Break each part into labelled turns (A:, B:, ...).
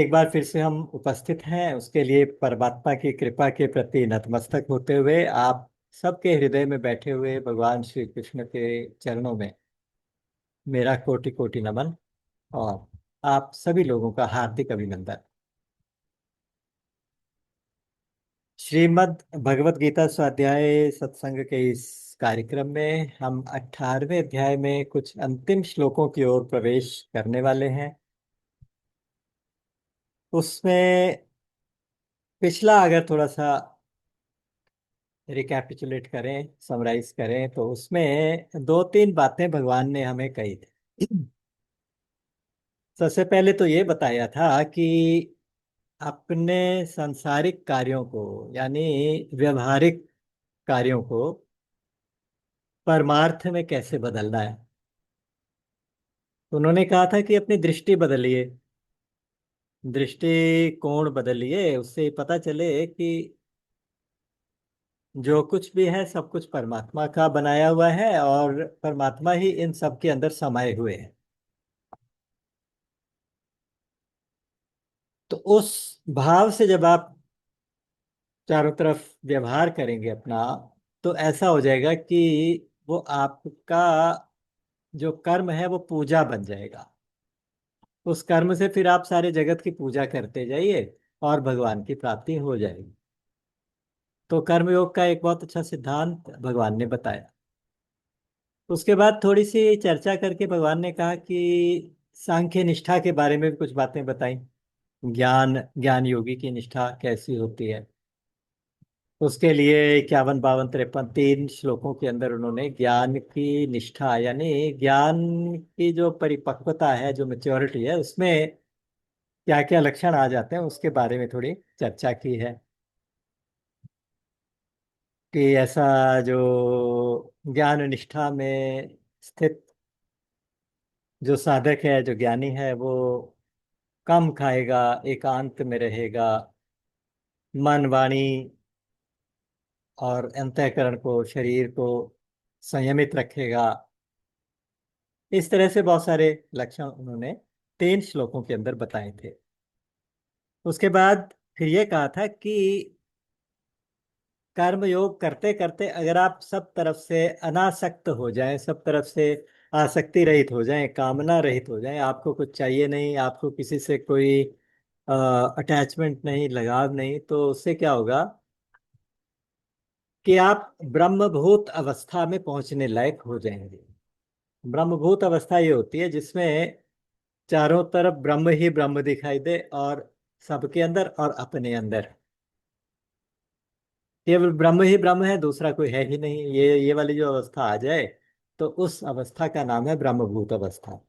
A: एक बार फिर से हम उपस्थित हैं, उसके लिए परमात्मा की कृपा के प्रति नतमस्तक होते हुए आप सबके हृदय में बैठे हुए भगवान श्री कृष्ण के चरणों में मेरा कोटि कोटि नमन और आप सभी लोगों का हार्दिक अभिनंदन। श्रीमद् भगवत गीता स्वाध्याय सत्संग के इस कार्यक्रम में हम 18वें अध्याय में कुछ अंतिम श्लोकों की ओर प्रवेश करने वाले हैं। उसमें पिछला अगर थोड़ा सा रिकैपिचुलेट करें, समराइज करें, तो उसमें दो तीन बातें भगवान ने हमें कही थी। सबसे पहले तो ये बताया था कि अपने सांसारिक कार्यों को, यानी व्यवहारिक कार्यों को परमार्थ में कैसे बदलना है। उन्होंने कहा था कि अपनी दृष्टि बदलिए, दृष्टिकोण बदलिए, उससे पता चले कि जो कुछ भी है सब कुछ परमात्मा का बनाया हुआ है और परमात्मा ही इन सब के अंदर समाये हुए हैं। तो उस भाव से जब आप चारों तरफ व्यवहार करेंगे अपना, तो ऐसा हो जाएगा कि वो आपका जो कर्म है वो पूजा बन जाएगा। उस कर्म से फिर आप सारे जगत की पूजा करते जाइए और भगवान की प्राप्ति हो जाएगी। तो कर्मयोग का एक बहुत अच्छा सिद्धांत भगवान ने बताया। उसके बाद थोड़ी सी चर्चा करके भगवान ने कहा कि सांख्य निष्ठा के बारे में भी कुछ बातें बताई। ज्ञान योगी की निष्ठा कैसी होती है, उसके लिए 51 52 53 तीन श्लोकों के अंदर उन्होंने ज्ञान की निष्ठा, यानी ज्ञान की जो परिपक्वता है, जो मेच्योरिटी है, उसमें क्या क्या लक्षण आ जाते हैं उसके बारे में थोड़ी चर्चा की है। कि ऐसा जो ज्ञान निष्ठा में स्थित जो साधक है, जो ज्ञानी है, वो कम खाएगा, एकांत में रहेगा, मन वाणी और अंतःकरण को, शरीर को संयमित रखेगा। इस तरह से बहुत सारे लक्षण उन्होंने तीन श्लोकों के अंदर बताए थे। उसके बाद फिर ये कहा था कि कर्म योग करते करते अगर आप सब तरफ से अनासक्त हो जाएं, सब तरफ से आसक्ति रहित हो जाएं, कामना रहित हो जाएं, आपको कुछ चाहिए नहीं, आपको किसी से कोई अटैचमेंट नहीं, लगाव नहीं, तो उससे क्या होगा कि आप ब्रह्मभूत अवस्था में पहुंचने लायक हो जाएंगे। ब्रह्मभूत अवस्था ये होती है जिसमें चारों तरफ ब्रह्म ही ब्रह्म दिखाई दे और सबके अंदर और अपने अंदर केवल ब्रह्म ही ब्रह्म है, दूसरा कोई है ही नहीं। ये वाली जो अवस्था आ जाए, तो उस अवस्था का नाम है ब्रह्मभूत अवस्था।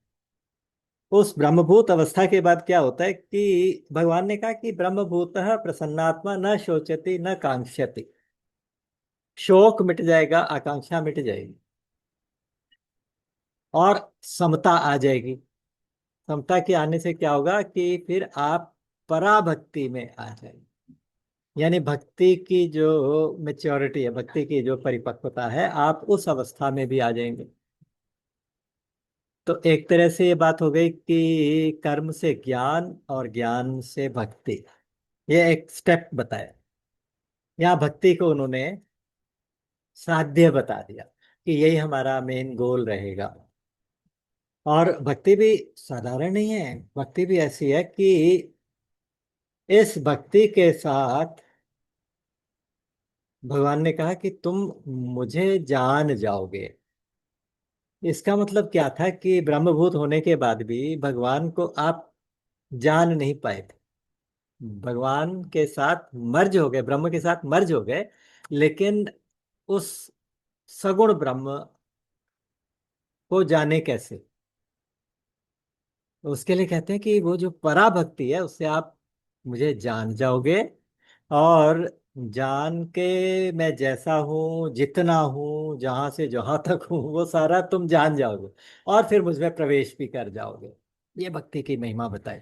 A: उस ब्रह्मभूत अवस्था के बाद क्या होता है कि भगवान ने कहा कि ब्रह्मभूत प्रसन्नात्मा न शोचति न कांक्षति। शोक मिट जाएगा, आकांक्षा मिट जाएगी और समता आ जाएगी। समता के आने से क्या होगा कि फिर आप पराभक्ति में आ जाएंगे, यानी भक्ति की जो मेच्योरिटी है, भक्ति की जो परिपक्वता है, आप उस अवस्था में भी आ जाएंगे। तो एक तरह से ये बात हो गई कि कर्म से ज्ञान और ज्ञान से भक्ति, ये एक स्टेप बताया। यहाँ भक्ति को उन्होंने साध्य बता दिया कि यही हमारा मेन गोल रहेगा। और भक्ति भी साधारण नहीं है, भक्ति भी ऐसी है कि इस भक्ति के साथ भगवान ने कहा कि तुम मुझे जान जाओगे। इसका मतलब क्या था कि ब्रह्मभूत होने के बाद भी भगवान को आप जान नहीं पाए थे। भगवान के साथ मर्ज हो गए, ब्रह्म के साथ मर्ज हो गए, लेकिन उस सगुण ब्रह्म को जाने कैसे। उसके लिए कहते हैं कि वो जो पराभक्ति है, उससे आप मुझे जान जाओगे। और जान के मैं जैसा हूँ, जितना हूँ, जहां से जहां तक हूँ, वो सारा तुम जान जाओगे और फिर मुझ में प्रवेश भी कर जाओगे। ये भक्ति की महिमा बताए।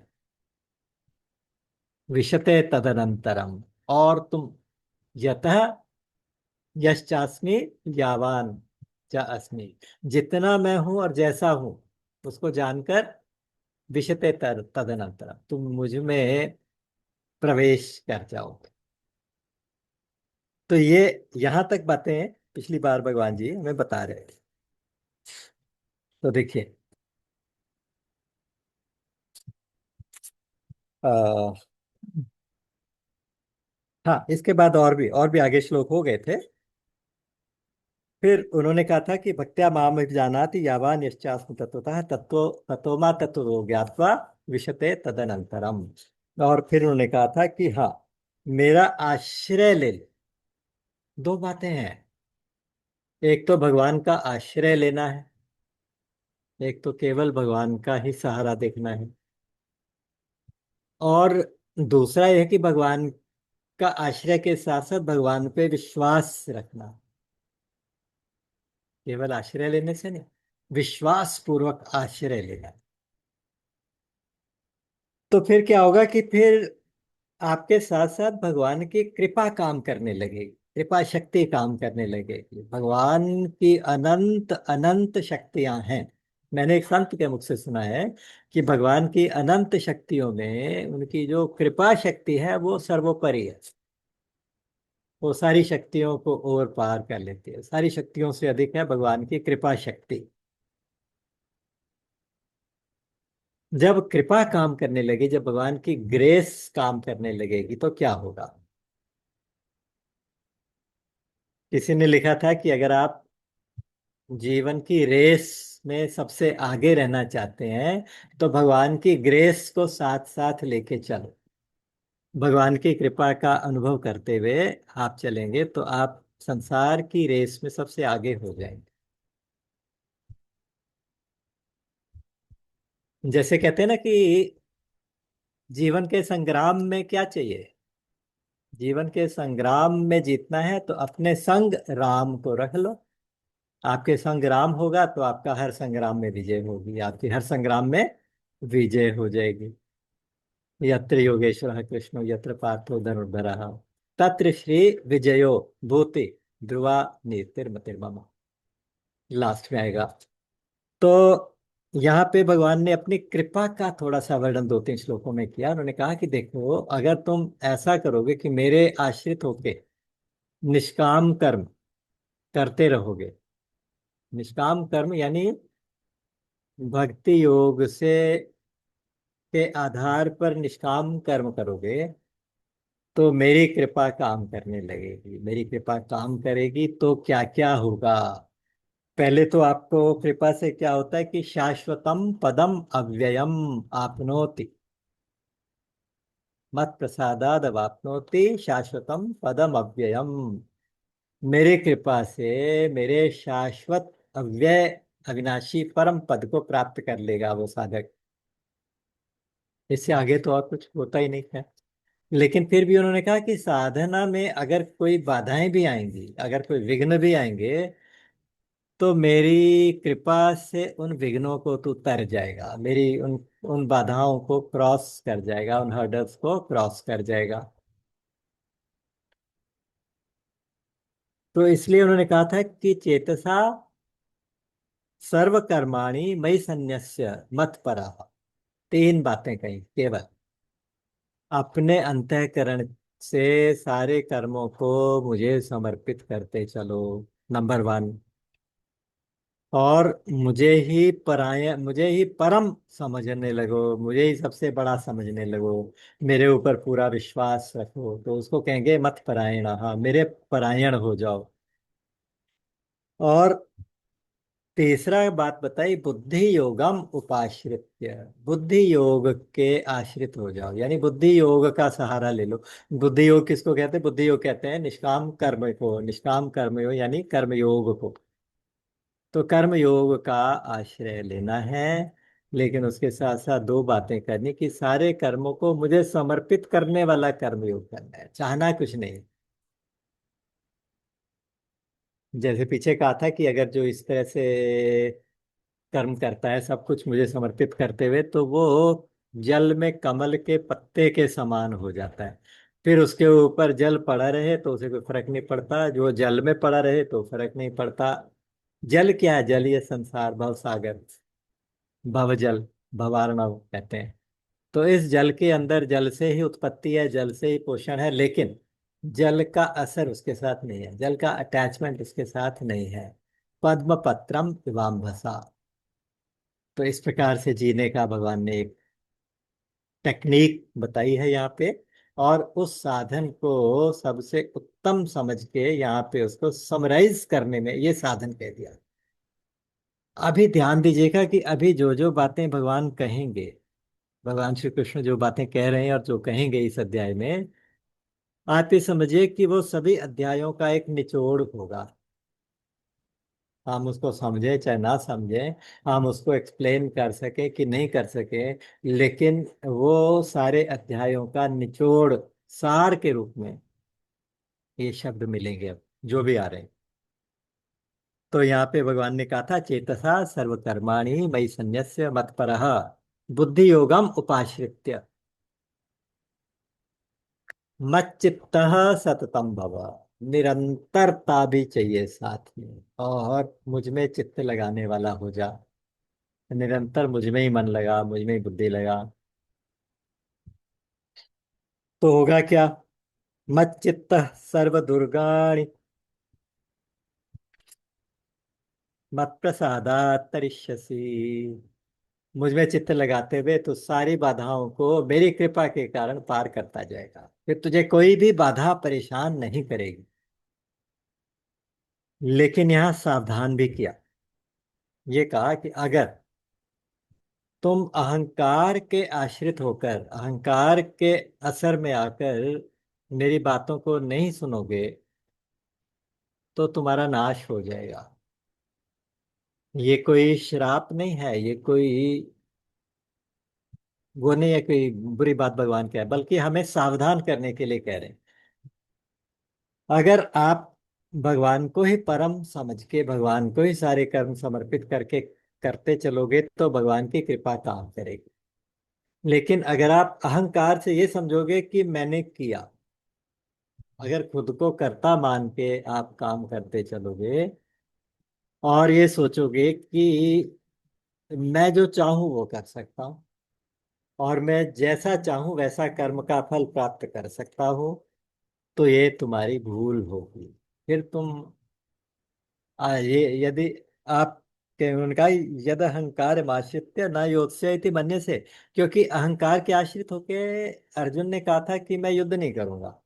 A: विशते तदनंतरम, और तुम यतः यश्चास्मि यावान च अस्मि, जितना मैं हूं और जैसा हूं उसको जानकर विशते तदनंतर तुम मुझ में प्रवेश कर जाओ। तो ये यहां तक बातें पिछली बार भगवान जी हमें बता रहे थे। तो देखिए, आ, हाँ, इसके बाद और भी आगे श्लोक हो गए थे। फिर उन्होंने कहा था कि भक्त्या माम जानाति यावान यश्चास्मि तत्वतः तत्व तत्वमा तत्व ज्ञात्वा विशते तदनंतरम। और फिर उन्होंने कहा था कि हाँ, मेरा आश्रय ले ले। दो बातें हैं, एक तो भगवान का आश्रय लेना है, एक तो केवल भगवान का ही सहारा देखना है। और दूसरा यह कि भगवान का आश्रय के साथ साथ भगवान पे विश्वास रखना। केवल आश्रय लेने से नहीं, विश्वास पूर्वक आश्रय लेना। तो फिर क्या होगा कि फिर आपके साथ साथ भगवान की कृपा काम करने लगेगी, कृपा शक्ति काम करने लगेगी। भगवान की अनंत अनंत शक्तियां हैं। मैंने एक संत के मुख से सुना है कि भगवान की अनंत शक्तियों में उनकी जो कृपा शक्ति है वो सर्वोपरि है। वो सारी शक्तियों को ओर पार कर लेती है, सारी शक्तियों से अधिक है भगवान की कृपा शक्ति। जब कृपा काम करने लगी, जब भगवान की ग्रेस काम करने लगेगी तो क्या होगा। किसी ने लिखा था कि अगर आप जीवन की रेस में सबसे आगे रहना चाहते हैं तो भगवान की ग्रेस को साथ साथ लेके चलो। भगवान की कृपा का अनुभव करते हुए आप चलेंगे तो आप संसार की रेस में सबसे आगे हो जाएंगे। जैसे कहते हैं ना कि जीवन के संग्राम में क्या चाहिए। जीवन के संग्राम में जीतना है तो अपने संग राम को रख लो। आपके संग राम होगा तो आपका हर संग्राम में विजय होगी, आपकी हर संग्राम में विजय हो जाएगी। यत्र योगेश्वर कृष्णो यत्र पार्थो धनुर्धरः तत्र श्री विजयो भूति ध्रुवा नीतिर्मतिर्मम। लास्ट में आएगा। तो यहाँ पे भगवान ने अपनी कृपा का थोड़ा सा वर्णन दो तीन श्लोकों में किया। उन्होंने कहा कि देखो, अगर तुम ऐसा करोगे कि मेरे आश्रित होके निष्काम कर्म करते रहोगे। निष्काम कर्म यानी भक्ति योग से के आधार पर निष्काम कर्म करोगे तो मेरी कृपा काम करने लगेगी। मेरी कृपा काम करेगी तो क्या क्या होगा। पहले तो आपको कृपा से क्या होता है कि शाश्वतम पदम अव्ययम आपनोति। मत प्रसादाद वाप्नोति शाश्वतम पदम अव्ययम। मेरे कृपा से मेरे शाश्वत अव्यय अविनाशी परम पद को प्राप्त कर लेगा वो साधक। इससे आगे तो और कुछ होता ही नहीं है। लेकिन फिर भी उन्होंने कहा कि साधना में अगर कोई बाधाएं भी आएंगी, अगर कोई विघ्न भी आएंगे तो मेरी कृपा से उन विघ्नों को तू तर जाएगा, मेरी उन उन बाधाओं को क्रॉस कर जाएगा, उन हर्डल्स को क्रॉस कर जाएगा। तो इसलिए उन्होंने कहा था कि चेतसा सर्व कर्माणि मयि सन्न्यस्य मत परः। तीन बातें कही केवल। अपने अंतःकरण से सारे कर्मों को मुझे समर्पित करते चलो, नंबर वन। और मुझे ही परम समझने लगो, मुझे ही सबसे बड़ा समझने लगो। मेरे ऊपर पूरा विश्वास रखो तो उसको कहेंगे मत परायण। हाँ, मेरे परायण हो जाओ। और तीसरा बात बताई बुद्धि योगम उपाश्रित्य। बुद्धि योग के आश्रित हो जाओ, यानी बुद्धि योग का सहारा ले लो। बुद्धि योग किसको कहते हैं? बुद्धि योग कहते हैं निष्काम कर्म को, निष्काम कर्म योग यानी कर्म योग को। तो कर्म योग का आश्रय लेना है। लेकिन उसके साथ साथ दो बातें करनी कि सारे कर्मों को मुझे समर्पित करने वाला कर्म योग करना है, चाहना कुछ नहीं। जैसे पीछे कहा था कि अगर जो इस तरह से कर्म करता है सब कुछ मुझे समर्पित करते हुए तो वो जल में कमल के पत्ते के समान हो जाता है। फिर उसके ऊपर जल पड़ा रहे तो उसे कोई फर्क नहीं पड़ता, जो जल में पड़ा रहे तो फर्क नहीं पड़ता। जल क्या है? जल ये संसार भव सागर, भव जल। भवार्णव कहते हैं। तो इस जल के अंदर जल से ही उत्पत्ति है, जल से ही पोषण है, लेकिन जल का असर उसके साथ नहीं है, जल का अटैचमेंट उसके साथ नहीं है। पद्म पत्रम पिबाम्भसा। तो इस प्रकार से जीने का भगवान ने एक टेक्निक बताई है यहाँ पे। और उस साधन को सबसे उत्तम समझ के यहाँ पे उसको समराइज करने में ये साधन कह दिया। अभी ध्यान दीजिएगा कि अभी जो जो बातें भगवान कहेंगे, भगवान श्री कृष्ण जो बातें कह रहे हैं और जो कहेंगे इस अध्याय में, आप ये समझिए कि वो सभी अध्यायों का एक निचोड़ होगा। हम उसको समझे चाहे ना समझे, हम उसको एक्सप्लेन कर सके कि नहीं कर सके, लेकिन वो सारे अध्यायों का निचोड़ सार के रूप में ये शब्द मिलेंगे अब जो भी आ रहे हैं। तो यहाँ पे भगवान ने कहा था, चेतसा सर्वकर्माणि मयि सन्न्यस्य मत्परः बुद्धि योगम उपाश्रित्य मच्चित्तः सततम भव। निरंतरता भी चाहिए साथ में, और मुझ में चित्त लगाने वाला हो जा। निरंतर मुझ में ही मन लगा, मुझ में ही बुद्धि लगा, तो होगा क्या? मच्चित्त सर्व दुर्गाणि मत प्रसादात् तरिष्यसि। मुझ में चित्त लगाते हुए तो सारी बाधाओं को मेरी कृपा के कारण पार करता जाएगा, फिर तुझे कोई भी बाधा परेशान नहीं करेगी। लेकिन यहाँ सावधान भी किया। ये कहा कि अगर तुम अहंकार के आश्रित होकर, अहंकार के असर में आकर मेरी बातों को नहीं सुनोगे, तो तुम्हारा नाश हो जाएगा। ये कोई श्राप नहीं है, ये कोई वो नहीं है, कोई बुरी बात भगवान कह है, बल्कि हमें सावधान करने के लिए कह रहे हैं। अगर आप भगवान को ही परम समझ के भगवान को ही सारे कर्म समर्पित करके करते चलोगे, तो भगवान की कृपा काम करेगी। लेकिन अगर आप अहंकार से ये समझोगे कि मैंने किया, अगर खुद को कर्ता मान के आप काम करते चलोगे और ये सोचोगे कि मैं जो चाहूं वो कर सकता हूं, और मैं जैसा चाहूं वैसा कर्म का फल प्राप्त कर सकता हूं, तो ये तुम्हारी भूल होगी। फिर तुम ये यदि आप उनका यद अहंकार आश्रित्य न योत्स्य इति मन्य से, क्योंकि अहंकार के आश्रित होके अर्जुन ने कहा था कि मैं युद्ध नहीं करूंगा।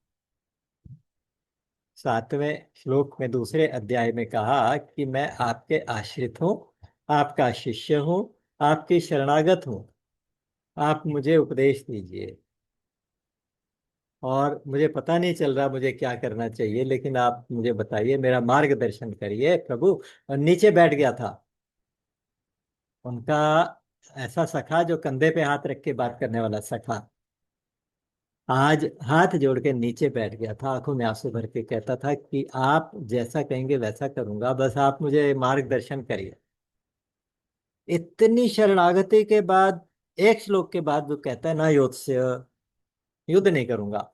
A: 7वें श्लोक में दूसरे अध्याय में कहा कि मैं आपके आश्रित हूँ, आपका शिष्य हूँ, आपकी शरणागत हूँ, आप मुझे उपदेश दीजिए। और मुझे पता नहीं चल रहा मुझे क्या करना चाहिए, लेकिन आप मुझे बताइए, मेरा मार्गदर्शन करिए प्रभु। और नीचे बैठ गया था उनका ऐसा सखा, जो कंधे पे हाथ रख के बात करने वाला सखा, आज हाथ जोड़ के नीचे बैठ गया था, आंखों में आंसू भर के कहता था कि आप जैसा कहेंगे वैसा करूंगा, बस आप मुझे मार्गदर्शन करिए। इतनी शरणागति के बाद एक श्लोक के बाद वो कहता है, ना योत्स्य, युद्ध नहीं करूंगा,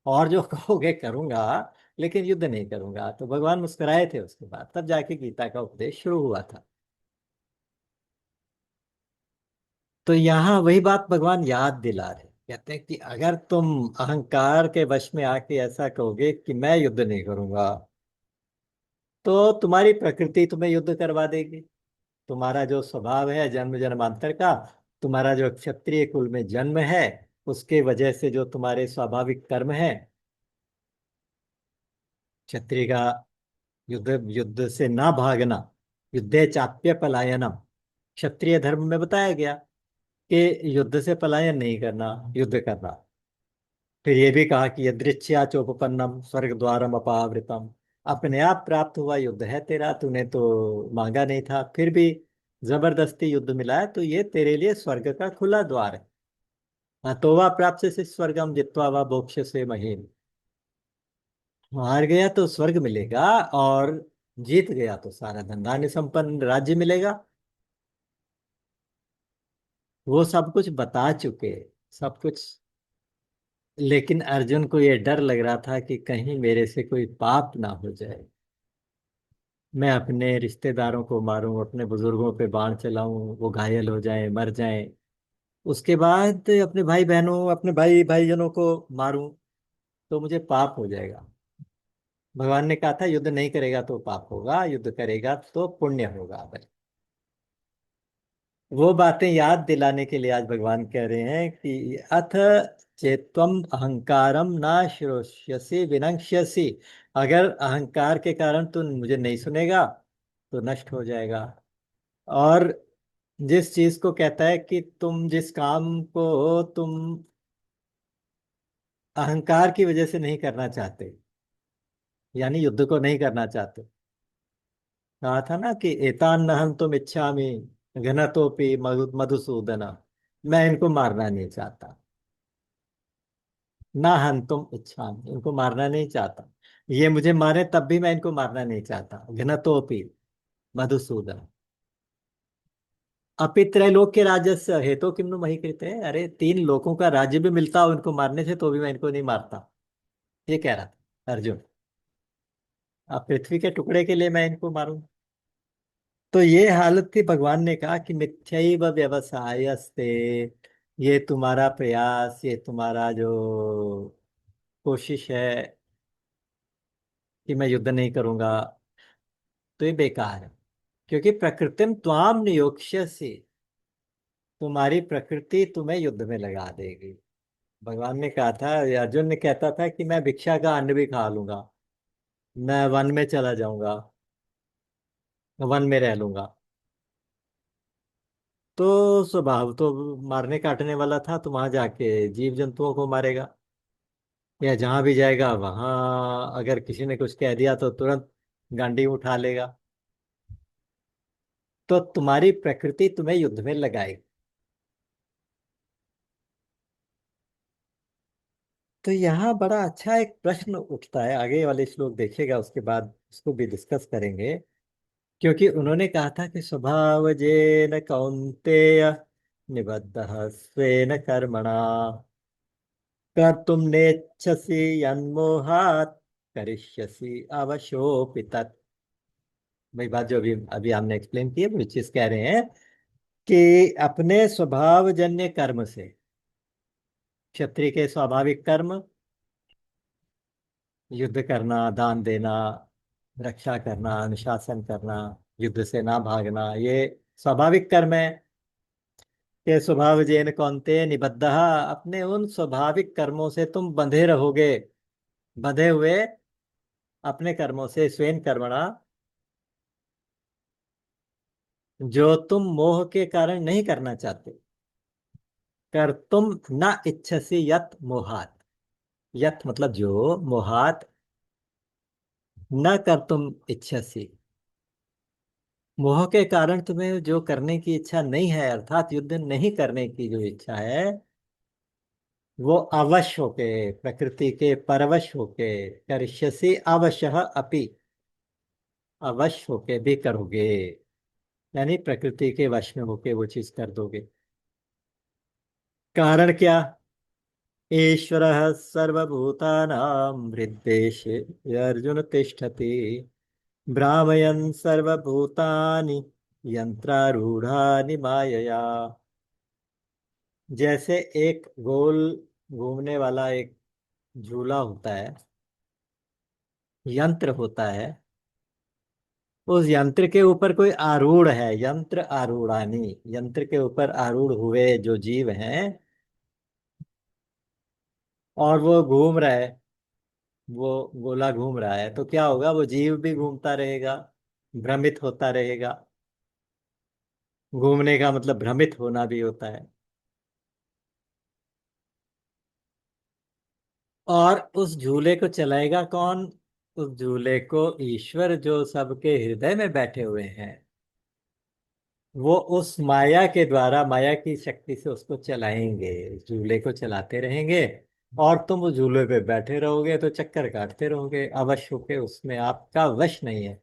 A: और जो कहोगे करूंगा, लेकिन युद्ध नहीं करूंगा। तो भगवान मुस्कुराए थे उसके बाद, तब जाके गीता का उपदेश शुरू हुआ था। तो यहाँ वही बात भगवान याद दिला रहे, कहते हैं कि अगर तुम अहंकार के वश में आके ऐसा कहोगे कि मैं युद्ध नहीं करूंगा, तो तुम्हारी प्रकृति तुम्हें युद्ध करवा देगी। तुम्हारा जो स्वभाव है जन्म जन्मांतर का, तुम्हारा जो क्षत्रिय कुल में जन्म है, उसके वजह से जो तुम्हारे स्वाभाविक कर्म है, क्षत्रिय का युद्ध, युद्ध से ना भागना, युद्धे चाप्य पलायनम, क्षत्रिय धर्म में बताया गया कि युद्ध से पलायन नहीं करना, युद्ध करना। फिर ये भी कहा कि यदृच्छया चोपपन्नम स्वर्ग द्वारम अपावृतम, अपने आप प्राप्त हुआ युद्ध है तेरा, तूने तो मांगा नहीं था, फिर भी जबरदस्ती युद्ध मिला है, तो ये तेरे लिए स्वर्ग का खुला द्वार है। हाँ, तो वह प्राप्त से स्वर्गम जित्वा वा मोक्ष से महीन। हार गया तो स्वर्ग मिलेगा, और जीत गया तो सारा धन धान्य संपन्न राज्य मिलेगा। वो सब कुछ बता चुके, सब कुछ। लेकिन अर्जुन को ये डर लग रहा था कि कहीं मेरे से कोई पाप ना हो जाए। मैं अपने रिश्तेदारों को मारूं, अपने बुजुर्गों पे बाण चलाऊं, वो घायल हो जाएं, मर जाएं, उसके बाद अपने भाई बहनों, अपने भाई भाईजनों को मारूं, तो मुझे पाप हो जाएगा। भगवान ने कहा था युद्ध नहीं करेगा तो पाप होगा, युद्ध करेगा तो पुण्य होगा। वो बातें याद दिलाने के लिए आज भगवान कह रहे हैं कि अथ चेत्वम अहंकारम ना श्रोष्यसि विनश्यसि। अगर अहंकार के कारण तू मुझे नहीं सुनेगा तो नष्ट हो जाएगा। और जिस चीज को कहता है कि तुम जिस काम को तुम अहंकार की वजह से नहीं करना चाहते, यानी युद्ध को नहीं करना चाहते, कहा था ना कि एतान नहं तुम इच्छामि घनतोपि मधुसूदन, मैं इनको मारना नहीं चाहता। ना हंतुम इच्छामि, इनको मारना नहीं चाहता। ये मुझे मारे तब भी मैं इनको मारना नहीं चाहता। घ्नतोपि मधुसूदन अपि त्रैलोक्य राज्यस्य हेतो किम्नु मही कृते। अरे तीन लोगों का राज्य भी मिलता हो इनको मारने से तो भी मैं इनको नहीं मारता, ये कह रहा था अर्जुन। अब पृथ्वी के टुकड़े के लिए मैं इनको मारूं। तो ये हालत थी। भगवान ने कहा कि मिथ्यैव व्यवसायस्ते, ये तुम्हारा प्रयास, ये तुम्हारा जो कोशिश है कि मैं युद्ध नहीं करूंगा, तो ये बेकार है। क्योंकि प्रकृतिम त्वाम नियोक्ष्यसि, तुम्हारी प्रकृति तुम्हें युद्ध में लगा देगी। भगवान ने कहा था, अर्जुन ने कहता था कि मैं भिक्षा का अन्न भी खा लूंगा, मैं वन में चला जाऊंगा, वन में रह लूंगा। तो स्वभाव तो मारने काटने वाला था, तो वहां जाके जीव जंतुओं को मारेगा, या जहां भी जाएगा वहां अगर किसी ने कुछ कह दिया तो तुरंत गांडी उठा लेगा। तो तुम्हारी प्रकृति तुम्हें युद्ध में लगाएगी। तो यहाँ बड़ा अच्छा एक प्रश्न उठता है, आगे वाले श्लोक देखिएगा, उसके बाद उसको भी डिस्कस करेंगे। क्योंकि उन्होंने कहा था कि स्वभाव जेन कौन्तेय निबद्धः स्वेन कर्मणा कर्तुम नेच्छसि यन्मोहात् करिष्यसि अवशोऽपि तत्। वही बात जो अभी अभी हमने एक्सप्लेन की है, वो चीज कह रहे हैं कि अपने स्वभावजन्य कर्म से, क्षत्रिय के स्वाभाविक कर्म, युद्ध करना, दान देना, रक्षा करना, अनुशासन करना, युद्ध से ना भागना, ये स्वाभाविक कर्म है। के स्वभाव जेन कौन्तेय निबद्धः, अपने उन स्वाभाविक कर्मों से तुम बंधे रहोगे, बंधे हुए अपने कर्मों से, स्वयं कर्मणा, जो तुम मोह के कारण नहीं करना चाहते। कर तुम न इच्छसि यत मोहात, यत मतलब जो, मोहात न कर तुम इच्छसि, मोह के कारण तुम्हें जो करने की इच्छा नहीं है, अर्थात युद्ध नहीं करने की जो इच्छा है, वो अवश्य होके, प्रकृति के परवश होके, करिष्यसि अवशः अपि, अवश्य होके भी करोगे, यानी प्रकृति के वश में होके वो चीज कर दोगे। कारण क्या? ईश्वरः सर्वभूतानां हृद्देशे अर्जुन तिष्ठति, भ्रामयन् सर्वभूतानि यंत्रारूढ़ानि मायया। जैसे एक गोल घूमने वाला एक झूला होता है, यंत्र होता है, उस यंत्र के ऊपर कोई आरूढ़ है, यंत्र आरूढ़ानी, यंत्र के ऊपर आरूढ़ हुए जो जीव हैं, और वो घूम रहा है, वो गोला घूम रहा है, तो क्या होगा? वो जीव भी घूमता रहेगा, भ्रमित होता रहेगा। घूमने का मतलब भ्रमित होना भी होता है। और उस झूले को चलाएगा कौन? उस झूले को ईश्वर, जो सबके हृदय में बैठे हुए हैं, वो उस माया के द्वारा, माया की शक्ति से उसको चलाएंगे, झूले को चलाते रहेंगे। और तुम उस झूले पे बैठे रहोगे तो चक्कर काटते रहोगे, अवश्य होके उसमें आपका वश नहीं है।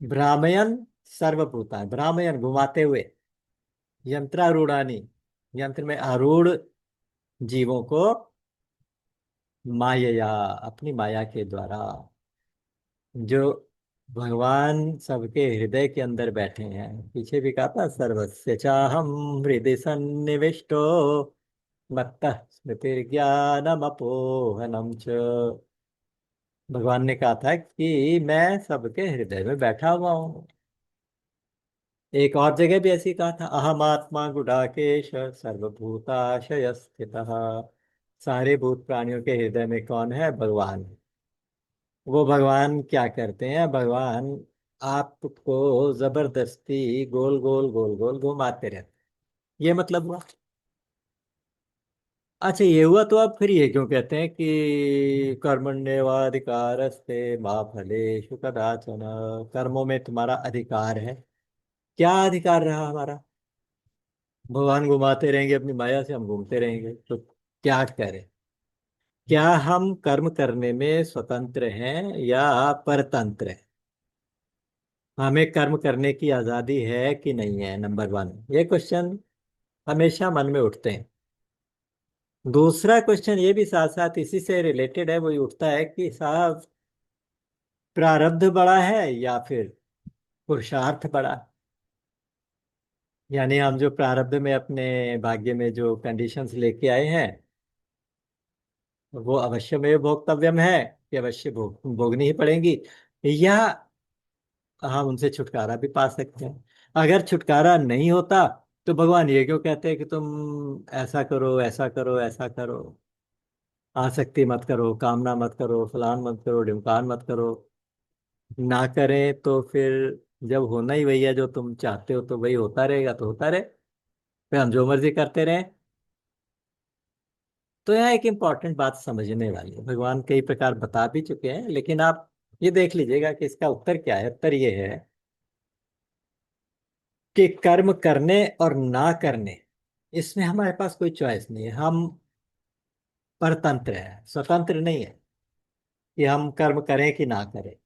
A: भ्रामयन सर्वभूता, भ्रामयन घुमाते हुए, यंत्रारूढ़ानी, यंत्र में आरूढ़ जीवों को, मायया अपनी माया के द्वारा। जो भगवान सबके हृदय के अंदर बैठे हैं। पीछे भी कहा था, सर्वस्य चाहम हृदय सन्निविष्टो मत्तः स्मृतिर्ज्ञानमपोहनम च। भगवान ने कहा था कि मैं सबके हृदय में बैठा हुआ हूँ। एक और जगह भी ऐसी कहा था, अहमात्मा गुडाकेश सर्वभूताशय स्थितः। सारे भूत प्राणियों के हृदय में कौन है? भगवान। वो भगवान क्या करते हैं? भगवान आपको जबरदस्ती गोल गोल गोल गोल घुमाते रहते हैं। ये मतलब हुआ। अच्छा, ये हुआ तो आप फिर ये क्यों कहते हैं कि कर्मण्येवाधिकारस्ते मा फलेषु कदाचन? कर्मों में तुम्हारा अधिकार है। क्या अधिकार रहा हमारा? भगवान घुमाते रहेंगे अपनी माया से, हम घूमते रहेंगे, तो क्या करें? क्या हम कर्म करने में स्वतंत्र हैं या परतंत्र हैं? हमें कर्म करने की आजादी है कि नहीं है? नंबर वन, ये क्वेश्चन हमेशा मन में उठते हैं। दूसरा क्वेश्चन ये भी साथ साथ इसी से रिलेटेड है, वो ये उठता है कि साहब, प्रारब्ध बड़ा है या फिर पुरुषार्थ बड़ा? यानी हम जो प्रारब्ध में अपने भाग्य में जो कंडीशंस लेके आए हैं, वो अवश्य में भोक्तव्यम है कि अवश्य भोगनी ही पड़ेंगी, या हम उनसे छुटकारा भी पा सकते हैं। अगर छुटकारा नहीं होता तो भगवान ये क्यों कहते हैं कि तुम ऐसा करो, ऐसा करो, ऐसा करो, आसक्ति मत करो, कामना मत करो, फलान मत करो, ढिमकान मत करो। ना करें तो फिर जब होना ही वही है जो तुम चाहते हो, तो वही होता रहेगा, तो होता रहे, फिर हम जो मर्जी करते रहें। तो यह एक इम्पॉर्टेंट बात समझने वाली है। भगवान कई प्रकार बता भी चुके हैं, लेकिन आप ये देख लीजिएगा कि इसका उत्तर क्या है। उत्तर ये है कि कर्म करने और ना करने, इसमें हमारे पास कोई चॉइस नहीं है। हम परतंत्र हैं, स्वतंत्र नहीं है कि हम कर्म करें कि ना करें।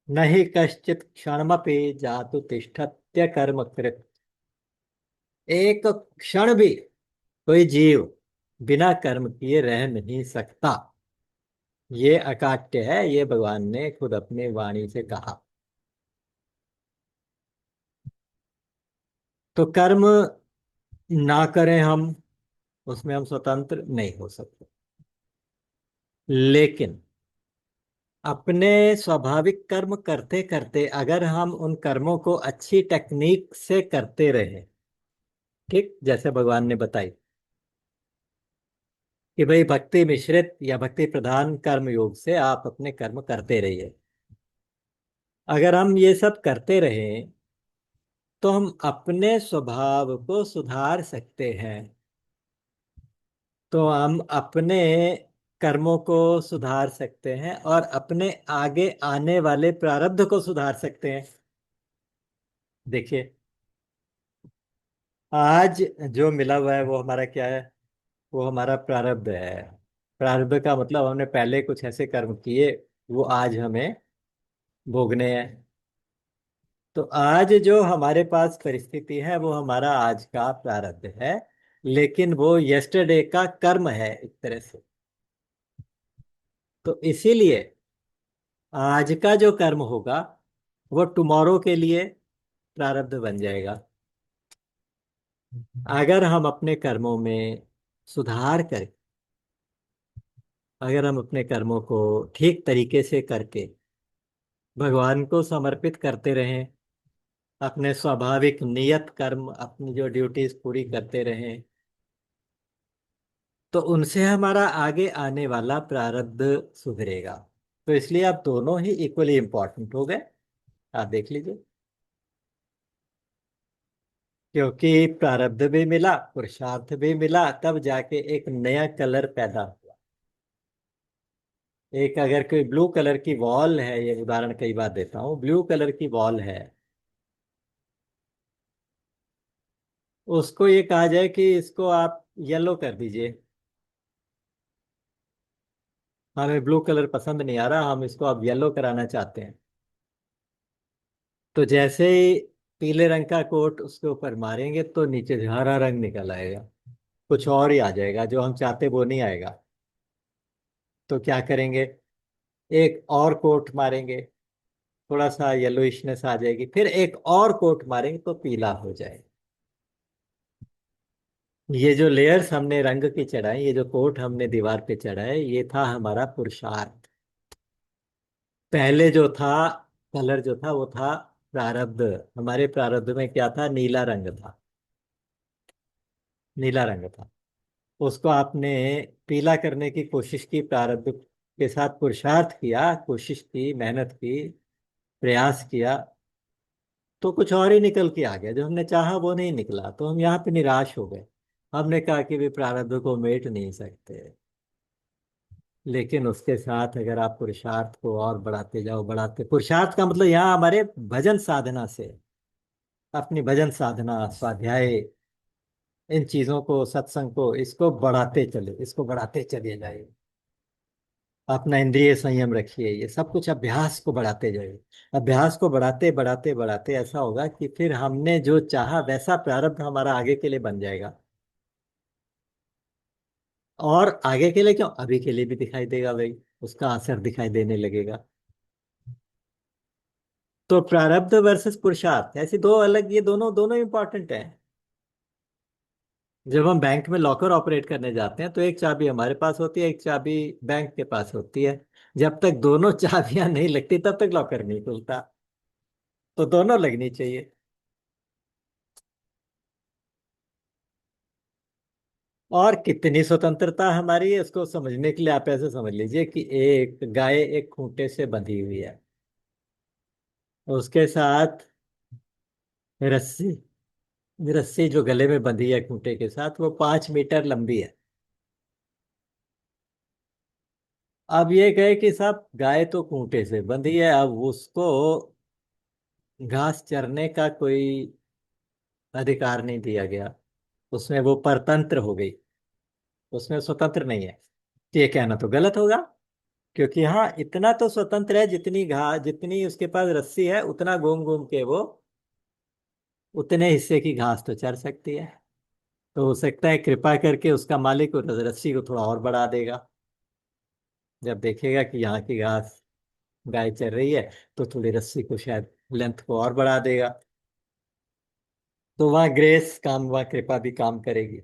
A: न ही कश्चित क्षणमपि जातु तिष्ठत्य कर्म कृत। एक क्षण भी कोई जीव बिना कर्म किए रह नहीं सकता। ये अकाट्य है, ये भगवान ने खुद अपनी वाणी से कहा। तो कर्म ना करें हम, उसमें हम स्वतंत्र नहीं हो सकते। लेकिन अपने स्वाभाविक कर्म करते करते अगर हम उन कर्मों को अच्छी टेक्निक से करते रहे, ठीक जैसे भगवान ने बताई कि भाई भक्ति मिश्रित या भक्ति प्रधान कर्म योग से आप अपने कर्म करते रहिए, अगर हम ये सब करते रहें तो हम अपने स्वभाव को सुधार सकते हैं। तो हम अपने कर्मों को सुधार सकते हैं और अपने आगे आने वाले प्रारब्ध को सुधार सकते हैं। देखिए, आज जो मिला हुआ है वो हमारा क्या है? वो हमारा प्रारब्ध है। प्रारब्ध का मतलब हमने पहले कुछ ऐसे कर्म किए, वो आज हमें भोगने हैं। तो आज जो हमारे पास परिस्थिति है वो हमारा आज का प्रारब्ध है, लेकिन वो यस्टरडे का कर्म है एक तरह से। तो इसीलिए आज का जो कर्म होगा वो टुमारो के लिए प्रारब्ध बन जाएगा। अगर हम अपने कर्मों में सुधार करें, अगर हम अपने कर्मों को ठीक तरीके से करके भगवान को समर्पित करते रहें, अपने स्वाभाविक नियत कर्म, अपनी जो ड्यूटीज पूरी करते रहें, तो उनसे हमारा आगे आने वाला प्रारब्ध सुधरेगा। तो इसलिए आप दोनों ही इक्वली इंपॉर्टेंट हो गए। आप देख लीजिए, क्योंकि प्रारब्ध भी मिला, पुरुषार्थ भी मिला, तब जाके एक नया कलर पैदा हुआ। एक अगर कोई ब्लू कलर की वॉल है, ये उदाहरण कई बार देता हूँ, ब्लू कलर की वॉल है, उसको ये कहा जाए कि इसको आप येलो कर दीजिए। हमें ब्लू कलर पसंद नहीं आ रहा, हम इसको अब येलो कराना चाहते हैं। तो जैसे ही पीले रंग का कोट उसके ऊपर मारेंगे तो नीचे से हरा रंग निकल आएगा, कुछ और ही आ जाएगा, जो हम चाहते वो नहीं आएगा। तो क्या करेंगे, एक और कोट मारेंगे, थोड़ा सा येलोइशनेस आ जाएगी, फिर एक और कोट मारेंगे तो पीला हो जाएगा। ये जो लेयर्स हमने रंग की चढ़ाई, ये जो कोट हमने दीवार पे चढ़ाए, ये था हमारा पुरुषार्थ। पहले जो था कलर जो था वो था प्रारब्ध। हमारे प्रारब्ध में क्या था, नीला रंग था, नीला रंग था। उसको आपने पीला करने की कोशिश की, प्रारब्ध के साथ पुरुषार्थ किया, कोशिश की, मेहनत की, प्रयास किया, तो कुछ और ही निकल के आ गया। जो हमने चाहा वो नहीं निकला, तो हम यहाँ पे निराश हो गए। हमने कहा कि वे प्रारब्ध को मेट नहीं सकते। लेकिन उसके साथ अगर आप पुरुषार्थ को और बढ़ाते जाओ, बढ़ाते, पुरुषार्थ का मतलब यहाँ हमारे भजन साधना से, अपनी भजन साधना, स्वाध्याय, इन चीजों को, सत्संग को, इसको बढ़ाते चले, इसको बढ़ाते चले जाइए। अपना इंद्रिय संयम रखिए, ये सब कुछ अभ्यास को बढ़ाते जाइए। अभ्यास को बढ़ाते बढ़ाते बढ़ाते ऐसा होगा कि फिर हमने जो चाहा वैसा प्रारब्ध हमारा आगे के लिए बन जाएगा। और आगे के लिए क्यों, अभी के लिए भी दिखाई देगा भाई, उसका असर दिखाई देने लगेगा। तो प्रारब्ध वर्सेस पुरुषार्थ, ऐसी दो अलग, ये दोनों दोनों इंपॉर्टेंट है। जब हम बैंक में लॉकर ऑपरेट करने जाते हैं तो एक चाबी हमारे पास होती है, एक चाबी बैंक के पास होती है। जब तक दोनों चाबियां नहीं लगती तब तक लॉकर नहीं खुलता। तो दोनों लगनी चाहिए। और कितनी स्वतंत्रता हमारी है, इसको समझने के लिए आप ऐसे समझ लीजिए कि एक गाय एक खूंटे से बंधी हुई है, उसके साथ रस्सी, रस्सी जो गले में बंधी है खूंटे के साथ, वो 5 मीटर लंबी है। अब ये कहे कि साहब गाय तो खूंटे से बंधी है, अब उसको घास चरने का कोई अधिकार नहीं दिया गया, उसमें वो परतंत्र हो गई, उसमें स्वतंत्र नहीं है। तो ये कहना तो गलत होगा। क्योंकि हाँ, इतना तो स्वतंत्र है, जितनी घास, जितनी उसके पास रस्सी है उतना घूम घूम के वो उतने हिस्से की घास तो चर सकती है। तो हो सकता है कृपा करके उसका मालिक उस रस्सी को थोड़ा और बढ़ा देगा। जब देखेगा कि यहाँ की घास गाय चर रही है, तो थोड़ी रस्सी को शायद लेंथ को और बढ़ा देगा। तो वहाँ ग्रेस काम, वहाँ कृपा भी काम करेगी।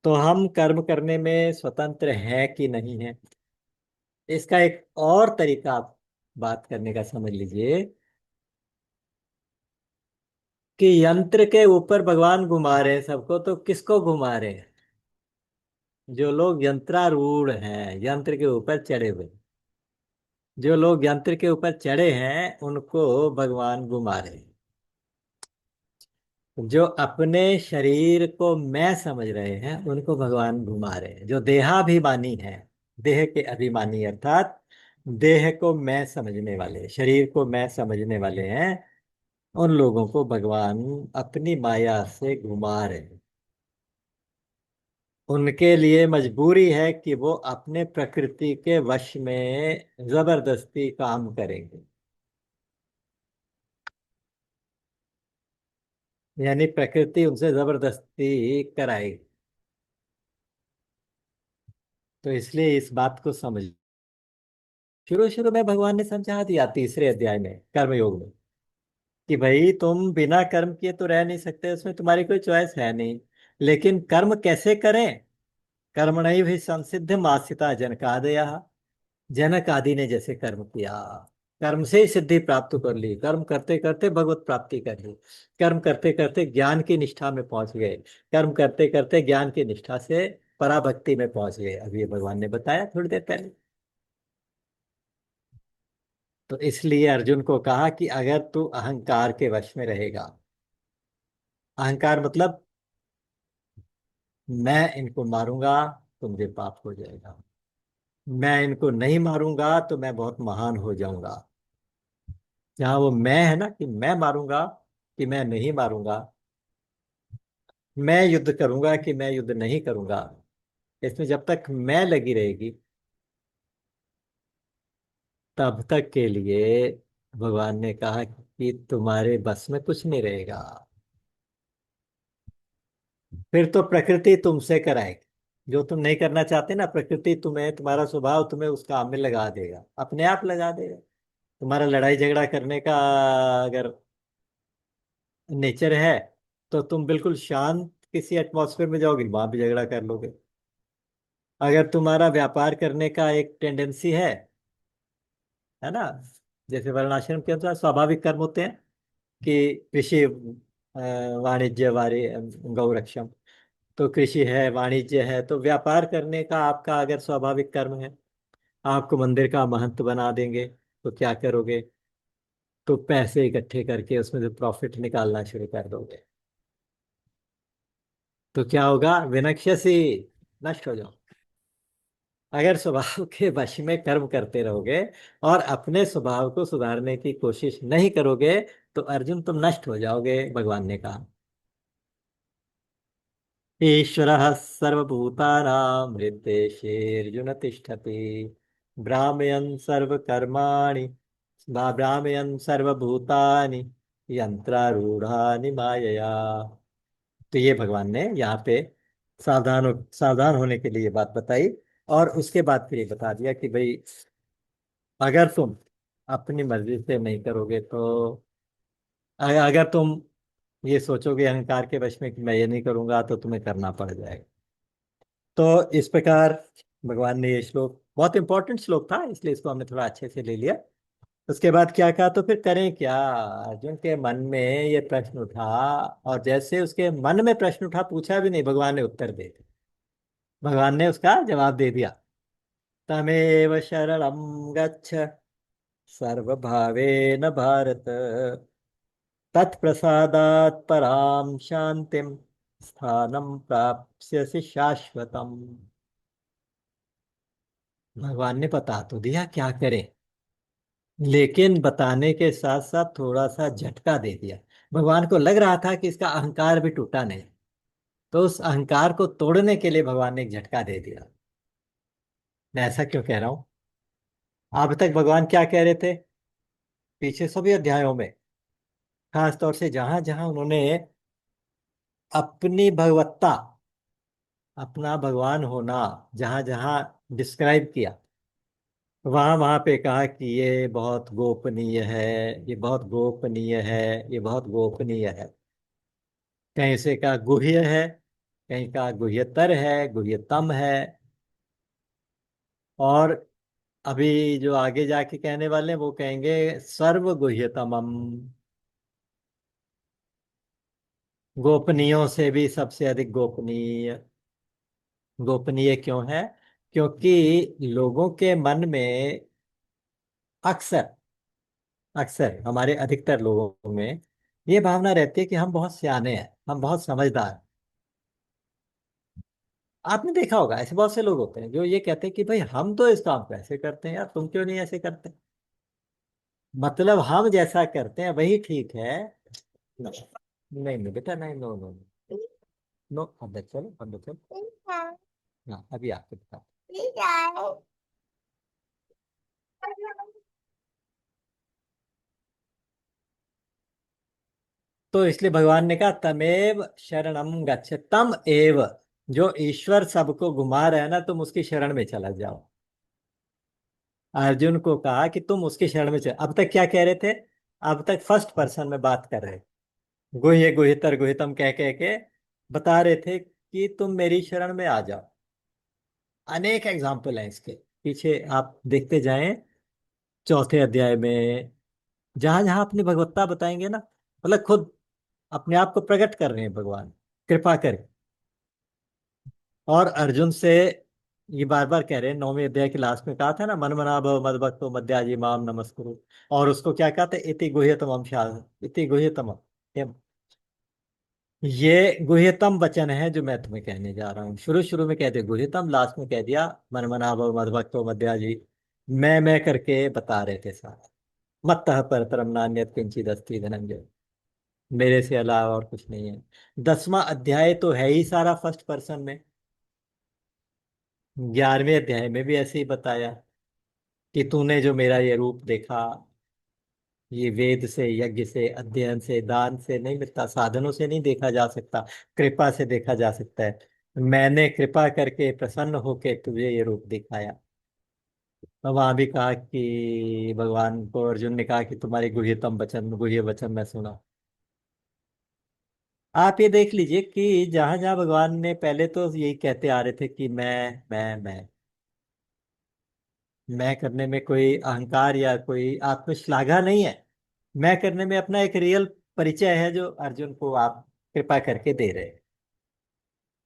A: तो हम कर्म करने में स्वतंत्र हैं कि नहीं है, इसका एक और तरीका आप बात करने का समझ लीजिए कि यंत्र के ऊपर भगवान घुमा रहे हैं सबको, तो किसको घुमा रहे हैं, जो लोग यंत्रारूढ़ हैं, यंत्र के ऊपर चढ़े हुए, जो लोग यंत्र के ऊपर चढ़े हैं उनको भगवान घुमा रहे हैं। जो अपने शरीर को मैं समझ रहे हैं उनको भगवान घुमा रहे हैं। जो देहाभिमानी हैं, देह के अभिमानी अर्थात देह को मैं समझने वाले, शरीर को मैं समझने वाले हैं, उन लोगों को भगवान अपनी माया से घुमा रहे हैं। उनके लिए मजबूरी है कि वो अपने प्रकृति के वश में जबरदस्ती काम करेंगे, यानी प्रकृति उनसे जबरदस्ती कराएगी। तो इसलिए इस बात को समझ, शुरू शुरू में भगवान ने समझा दिया 3 अध्याय में, कर्मयोग में, कि भाई तुम बिना कर्म किए तो रह नहीं सकते, उसमें तुम्हारी कोई चॉइस है नहीं। लेकिन कर्म कैसे करें, कर्मणैव हि संसिद्धिम आस्थिता जनकादया। जनक आदि ने जैसे कर्म किया, कर्म से ही सिद्धि प्राप्त कर ली, कर्म करते करते भगवत प्राप्ति कर ली, कर्म करते करते ज्ञान की निष्ठा में पहुंच गए, कर्म करते करते ज्ञान की निष्ठा से पराभक्ति में पहुंच गए। अभी ये भगवान ने बताया थोड़ी देर पहले। तो इसलिए अर्जुन को कहा कि अगर तू अहंकार के वश में रहेगा, अहंकार मतलब मैं इनको मारूंगा तो मुझे पाप हो जाएगा, मैं इनको नहीं मारूंगा तो मैं बहुत महान हो जाऊंगा। जहाँ वो मैं है ना, कि मैं मारूंगा कि मैं नहीं मारूंगा, मैं युद्ध करूंगा कि मैं युद्ध नहीं करूंगा, इसमें जब तक मैं लगी रहेगी तब तक के लिए भगवान ने कहा कि तुम्हारे बस में कुछ नहीं रहेगा। फिर तो प्रकृति तुमसे कराएगी, जो तुम नहीं करना चाहते ना, प्रकृति तुम्हें, तुम्हारा स्वभाव तुम्हें उस काम में लगा देगा, अपने आप लगा देगा। तुम्हारा लड़ाई झगड़ा करने का अगर नेचर है, तो तुम बिल्कुल शांत किसी एटमॉस्फेयर में जाओगे, वहां भी झगड़ा कर लोगे। अगर तुम्हारा व्यापार करने का एक टेंडेंसी है ना, जैसे वर्णाश्रम के अनुसार स्वाभाविक कर्म होते हैं कि कृषि, वाणिज्य, गौरक्षम, तो कृषि है, वाणिज्य है, तो व्यापार करने का आपका अगर स्वाभाविक कर्म है, आपको मंदिर का महंत बना देंगे, तो क्या करोगे? तो पैसे इकट्ठे करके उसमें से प्रॉफिट निकालना शुरू कर दोगे। तो क्या होगा? विनक्ष्यसि, नष्ट हो जाओ। अगर स्वभाव के वश में कर्म करते रहोगे और अपने स्वभाव को सुधारने की कोशिश नहीं करोगे, तो अर्जुन तुम नष्ट हो जाओगे, भगवान ने कहा। ईश्वरः सर्वभूतानां हृद्देशेऽर्जुन तिष्ठति, भ्रामयन् सर्वकर्माणि, भ्रामयन् सर्वभूतानि, यंत्रारूढ़ानि मायया। तो ये भगवान ने यहाँ पे सावधान होने के लिए बात बताई। और उसके बाद फिर ये बता दिया कि भाई, अगर तुम अपनी मर्जी से नहीं करोगे तो, अगर तुम ये सोचोगे अहंकार के वश में कि मैं ये नहीं करूंगा, तो तुम्हें करना पड़ जाएगा। तो इस प्रकार भगवान ने ये श्लोक, बहुत इंपॉर्टेंट श्लोक था, इसलिए इसको हमने थोड़ा अच्छे से ले लिया। उसके बाद क्या कहा? तो फिर करें क्या? अर्जुन के मन में ये प्रश्न उठा, और जैसे उसके मन में प्रश्न उठा, पूछा भी नहीं, भगवान ने उत्तर दे दिया। भगवान ने उसका जवाब दे दिया। तमेव शरणं गच्छ सर्वभावेन भारत, तत्प्रसादात् परां शांतिं स्थानं प्राप्स्यसि शाश्वतम्। भगवान ने बता तो दिया क्या करें, लेकिन बताने के साथ साथ थोड़ा सा झटका दे दिया। भगवान को लग रहा था कि इसका अहंकार भी टूटा नहीं, तो उस अहंकार को तोड़ने के लिए भगवान ने एक झटका दे दिया। मैं ऐसा क्यों कह रहा हूं? अब तक भगवान क्या कह रहे थे पीछे सभी अध्यायों में, खास तौर से जहां जहां उन्होंने अपनी भगवत्ता, अपना भगवान होना जहां जहां डिस्क्राइब किया, वहां वहां पे कहा कि ये बहुत गोपनीय है, ये बहुत गोपनीय है, ये बहुत गोपनीय है। कहीं से का गुह्य है, कहीं का गुह्यतर है, गुह्यतम है। और अभी जो आगे जाके कहने वाले हैं, वो कहेंगे सर्व गुह्यतमम। गोपनीयों से भी सबसे अधिक गोपनीय। गोपनीय क्यों है? क्योंकि लोगों के मन में अक्सर, अक्सर हमारे अधिकतर लोगों में ये भावना रहती है कि हम बहुत सियाने हैं, हम बहुत समझदार हैं। आपने देखा होगा ऐसे बहुत से लोग होते हैं जो ये कहते हैं कि भाई हम तो इस काम को ऐसे करते हैं यार, तुम क्यों नहीं ऐसे करते? मतलब हम जैसा करते हैं वही ठीक है। नो, नहीं नहीं बेटा, नहीं, नो नो नो। नो, अंदर चलो, अंदर चलो। हाँ, अभी आपको बता। तो इसलिए भगवान ने कहा तमेव शरणम गच्छ, तम एव, जो ईश्वर सबको घुमा रहा है ना, तुम उसकी शरण में चला जाओ। अर्जुन को कहा कि तुम उसकी शरण में चल। अब तक क्या कह रहे थे? अब तक फर्स्ट पर्सन में बात कर रहे, गुह्य गुह्यतर गुह्यतम कह कह के बता रहे थे कि तुम मेरी शरण में आ जाओ। अनेक एग्जाम्पल हैं इसके पीछे, आप देखते जाएं। चौथे अध्याय में जहां जहां अपनी भगवत्ता बताएंगे ना, मतलब खुद अपने आप को प्रकट कर रहे हैं भगवान, कृपा करें। और अर्जुन से ये बार बार कह रहे हैं, 9वें अध्याय के लास्ट में कहा था ना, मन मना भव मद्भक्तो मद्याजी माम नमस्कुरु। और उसको क्या कहते हैं? इति गुह्यतमम इति गुह्यतम। ये गुह्यतम वचन है जो मैं तुम्हें कहने जा रहा हूँ। शुरू शुरू में कहते गुह्यतम, लास्ट में कह दिया मन मना भव मद्भक्तो मद्याजी। मैं करके बता रहे थे साथ। मत्तः परतरम नान्यत् किंचिद अस्ति धनंजय, मेरे से अलावा और कुछ नहीं है। 10वां अध्याय तो है ही सारा फर्स्ट पर्सन में। 11वें अध्याय में भी ऐसे ही बताया कि तूने जो मेरा ये रूप देखा, ये वेद से, यज्ञ से, अध्ययन से, दान से नहीं मिलता, साधनों से नहीं देखा जा सकता, कृपा से देखा जा सकता है। मैंने कृपा करके प्रसन्न होके तुझे ये रूप दिखाया। और वहां भी कहा कि भगवान को अर्जुन ने कहा कि तुम्हारी गुह्य वचन मैं सुना। आप ये देख लीजिए कि जहां जहां भगवान ने पहले तो यही कहते आ रहे थे कि मैं करने में कोई अहंकार या कोई आत्मश्लाघा नहीं है। मैं करने में अपना एक रियल परिचय है जो अर्जुन को आप कृपा करके दे रहे हैं।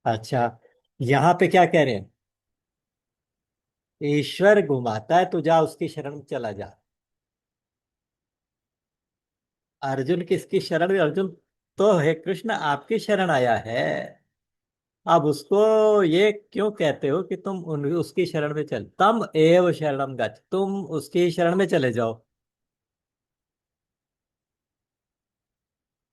A: अच्छा, यहाँ पे क्या कह रहे हैं? ईश्वर घुमाता है तो जा उसकी शरण में चला जा। अर्जुन किसकी शरण में? अर्जुन तो है कृष्ण आपकी शरण आया है। अब उसको ये क्यों कहते हो कि तुम उसकी शरण में चल, तम एव शरणम गच्छ, तुम उसकी शरण में चले जाओ।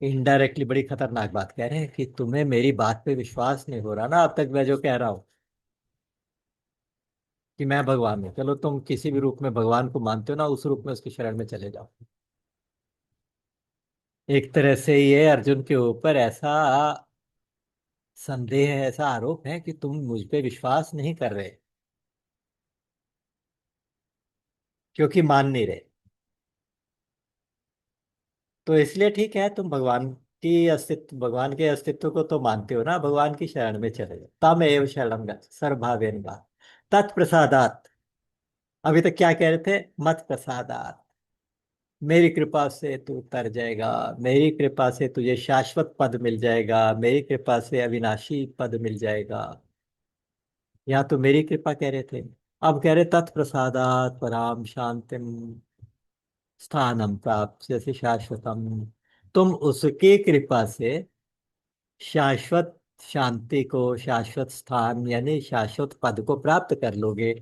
A: इनडायरेक्टली बड़ी खतरनाक बात कह रहे हैं कि तुम्हें मेरी बात पे विश्वास नहीं हो रहा ना अब तक मैं जो कह रहा हूं कि मैं भगवान हूँ। चलो तुम किसी भी रूप में भगवान को मानते हो ना, उस रूप में उसकी शरण में चले जाओ। एक तरह से ये अर्जुन के ऊपर ऐसा संदेह है, ऐसा आरोप है कि तुम मुझ पे विश्वास नहीं कर रहे क्योंकि मान नहीं रहे। तो इसलिए ठीक है, तुम भगवान के अस्तित्व को तो मानते हो ना, भगवान की शरण में चले जाओ। तम एव शरणं गच्छ सर्वभावेन भा तत्प्रसादात। अभी तक क्या कह रहे थे? मत प्रसादात, मेरी कृपा से तू तर जाएगा, मेरी कृपा से तुझे शाश्वत पद मिल जाएगा, मेरी कृपा से अविनाशी पद मिल जाएगा। यहाँ तो मेरी कृपा कह रहे थे, अब कह रहे तत्प्रसादात पराम शांतिम स्थानम प्राप्त, जैसे शाश्वतम। तुम उसकी कृपा से शाश्वत शांति को, शाश्वत स्थान यानी शाश्वत पद को प्राप्त कर लोगे।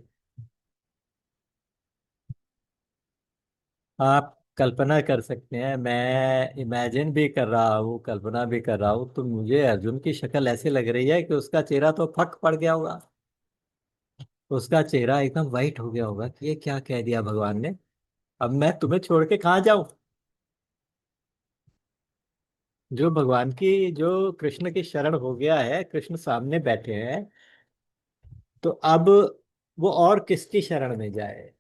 A: आप कल्पना कर सकते हैं, मैं इमेजिन भी कर रहा हूँ, कल्पना भी कर रहा हूँ, तो मुझे अर्जुन की शक्ल ऐसे लग रही है कि उसका चेहरा तो फक पड़ गया होगा। उसका चेहरा एकदम वाइट हो गया होगा कि ये क्या कह दिया भगवान ने, अब मैं तुम्हें छोड़ के कहाँ जाऊं। जो भगवान की, जो कृष्ण की शरण हो गया है, कृष्ण सामने बैठे हैं, तो अब वो और किसकी शरण में जाए?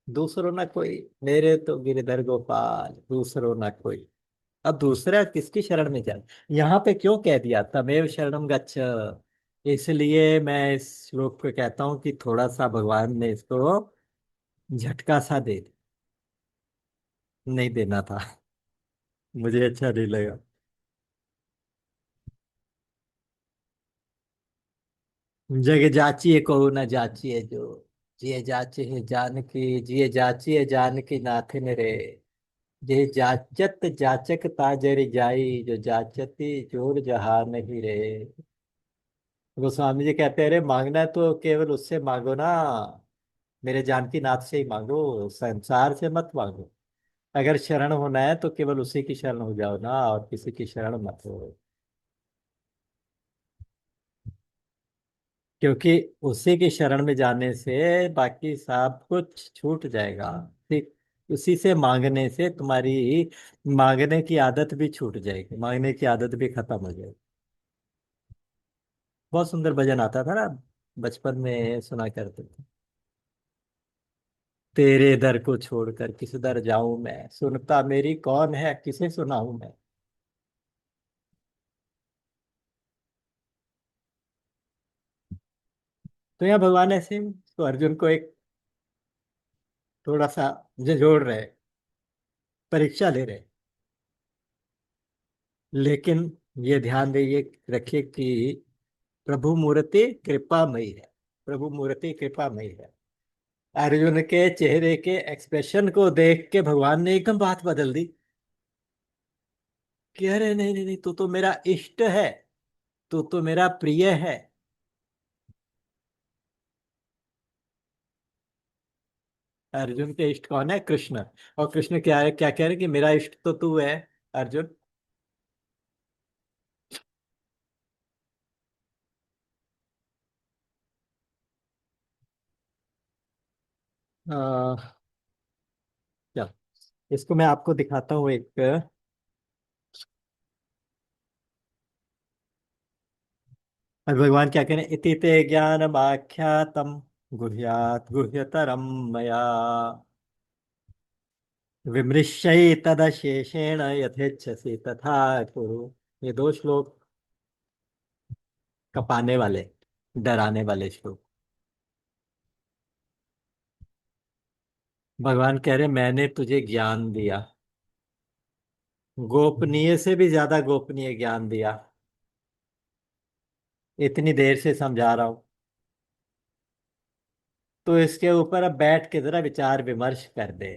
A: दूसरो ना कोई, मेरे तो गिरधर गोपाल दूसरो ना कोई। अब दूसरा किसकी शरण में जाए? यहाँ पे क्यों कह दिया तमेव शरणम गच्छ? इसलिए मैं इस श्लोक को कहता हूँ कि थोड़ा सा भगवान ने इसको झटका सा दे नहीं देना था। मुझे अच्छा नहीं लगा। जग जाचिए को न जाचिए जो, जिए जाचे जानकी, जिए जाचिए जानकी नाथिन रे, जे जाचत जाचक ताजर जाई, जो जाचती जोर जहान नहीं रे। गोस्वामी जी कहते हैं, अरे मांगना है तो केवल उससे मांगो ना, मेरे जानकी नाथ से ही मांगो, संसार से मत मांगो। अगर शरण होना है तो केवल उसी की शरण हो जाओ ना, और किसी की शरण मत हो। क्योंकि उसी की शरण में जाने से बाकी सब कुछ छूट जाएगा। ठीक, उसी से मांगने से तुम्हारी मांगने की आदत भी छूट जाएगी, मांगने की आदत भी खत्म हो जाएगी। बहुत सुंदर भजन आता था ना, बचपन में सुना करते थे। तेरे दर को छोड़कर किस दर जाऊं मैं, सुनता मेरी कौन है, किसे सुनाऊं मैं। तो यहाँ भगवान ऐसे तो अर्जुन को एक थोड़ा सा झंझोड़ रहे, परीक्षा ले रहे। लेकिन ये ध्यान दे रखिए कि प्रभु मूर्ति कृपामयी है, प्रभु मूर्ति कृपामयी है। अर्जुन के चेहरे के एक्सप्रेशन को देख के भगवान ने एकदम बात बदल दी कि अरे नहीं नहीं नहीं, तू तो मेरा इष्ट है, तू तो मेरा प्रिय है। अर्जुन के इष्ट कौन है? कृष्ण। और कृष्ण क्या है, क्या कह रहे कि मेरा इष्ट तो तू है अर्जुन। आ, क्या, इसको मैं आपको दिखाता हूँ एक, अब भगवान क्या करें, इति ते ज्ञानमाख्यातम गुह्यात् गुह्यतरम मया विमृश्य तदशेषेण यथेच्छसि तथा कुरु। ये दो श्लोक कपाने वाले, डराने वाले श्लोक। भगवान कह रहे मैंने तुझे ज्ञान दिया, गोपनीय से भी ज्यादा गोपनीय ज्ञान दिया, इतनी देर से समझा रहा हूं। तो इसके ऊपर अब बैठ के जरा विचार विमर्श कर दे।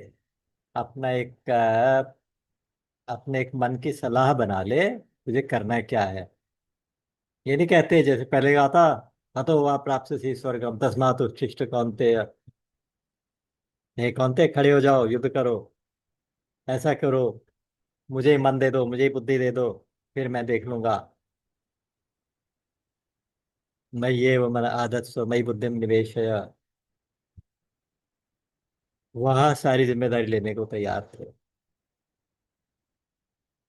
A: अपना एक अपने एक मन की सलाह बना ले, तुझे करना क्या है। ये नहीं कहते जैसे पहले कहा था, हतो वा प्राप्त सी स्वर्गम तस्मात् उत्तिष्ठ कौन्तेय, हे कौन्तेय खड़े हो जाओ, युद्ध करो, ऐसा करो, मुझे ही मन दे दो, मुझे ही बुद्धि दे दो, फिर मैं देख लूंगा। मैं ये वो मेरा आदत सो मई बुद्धि में निवेश है, वहां सारी जिम्मेदारी लेने को तैयार थे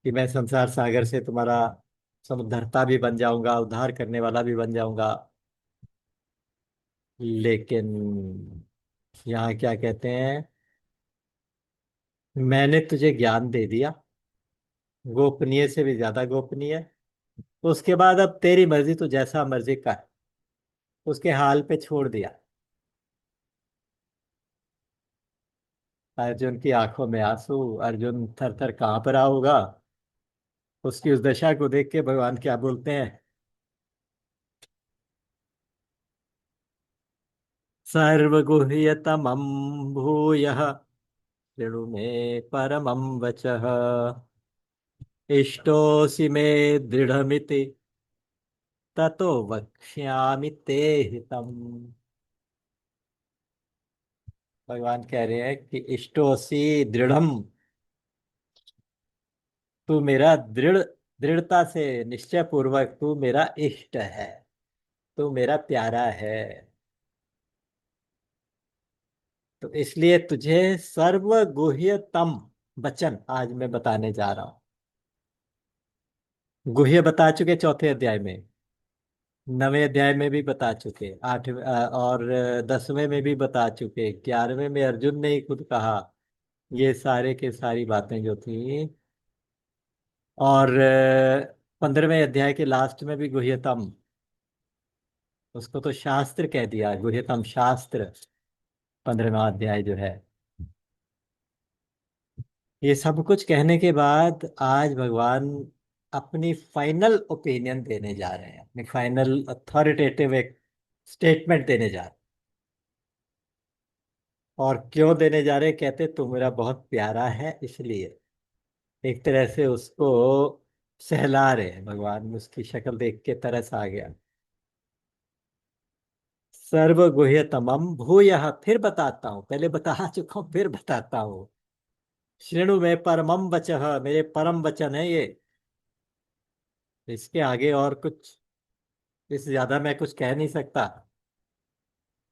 A: कि मैं संसार सागर से तुम्हारा समुद्रता भी बन जाऊंगा, उद्धार करने वाला भी बन जाऊंगा। लेकिन यहाँ क्या कहते हैं, मैंने तुझे ज्ञान दे दिया, गोपनीय से भी ज्यादा गोपनीय। उसके बाद अब तेरी मर्जी, तू जैसा मर्जी कर, उसके हाल पे छोड़ दिया। अर्जुन की आंखों में आंसू, अर्जुन थर थर कांप रहा होगा। उसकी उस दशा को देख के भगवान क्या बोलते हैं, सर्वगुह्यतमं भूयः शृणु मे परमं वचः, इष्टोऽसि मे दृढ़मिति ततो वक्ष्यामि ते हितम्। भगवान कह रहे हैं कि इष्टोऽसि दृढ़म, तू मेरा दृढ़ता से निश्चय पूर्वक तू मेरा इष्ट है, तू मेरा प्यारा है। तो इसलिए तुझे सर्वगुह्यतम वचन आज मैं बताने जा रहा हूं। गुह्य बता चुके चौथे अध्याय में, नवें अध्याय में भी बता चुके, आठवें और 10वें में भी बता चुके, 11वें में अर्जुन ने ही खुद कहा। ये सारे के सारी बातें जो थी, और 15वें अध्याय के लास्ट में भी गुह्यतम, उसको तो शास्त्र कह दिया, गुह्यतम शास्त्र 15वां अध्याय जो है। ये सब कुछ कहने के बाद आज भगवान अपनी फाइनल ओपिनियन देने जा रहे हैं, अपनी फाइनल अथॉरिटेटिव एक स्टेटमेंट देने जा रहे हैं। और क्यों देने जा रहे हैं, कहते तू मेरा बहुत प्यारा है इसलिए। एक तरह से उसको सहला रहे हैं भगवान, उसकी शक्ल देख के तरस आ गया। सर्वगुह्यतमम भूयः, फिर बताता हूँ, पहले बता चुका हूँ फिर बताता हूँ। श्रेणु में परमम वचः, मेरे परम वचन है ये। इसके आगे और कुछ, इससे ज्यादा मैं कुछ कह नहीं सकता।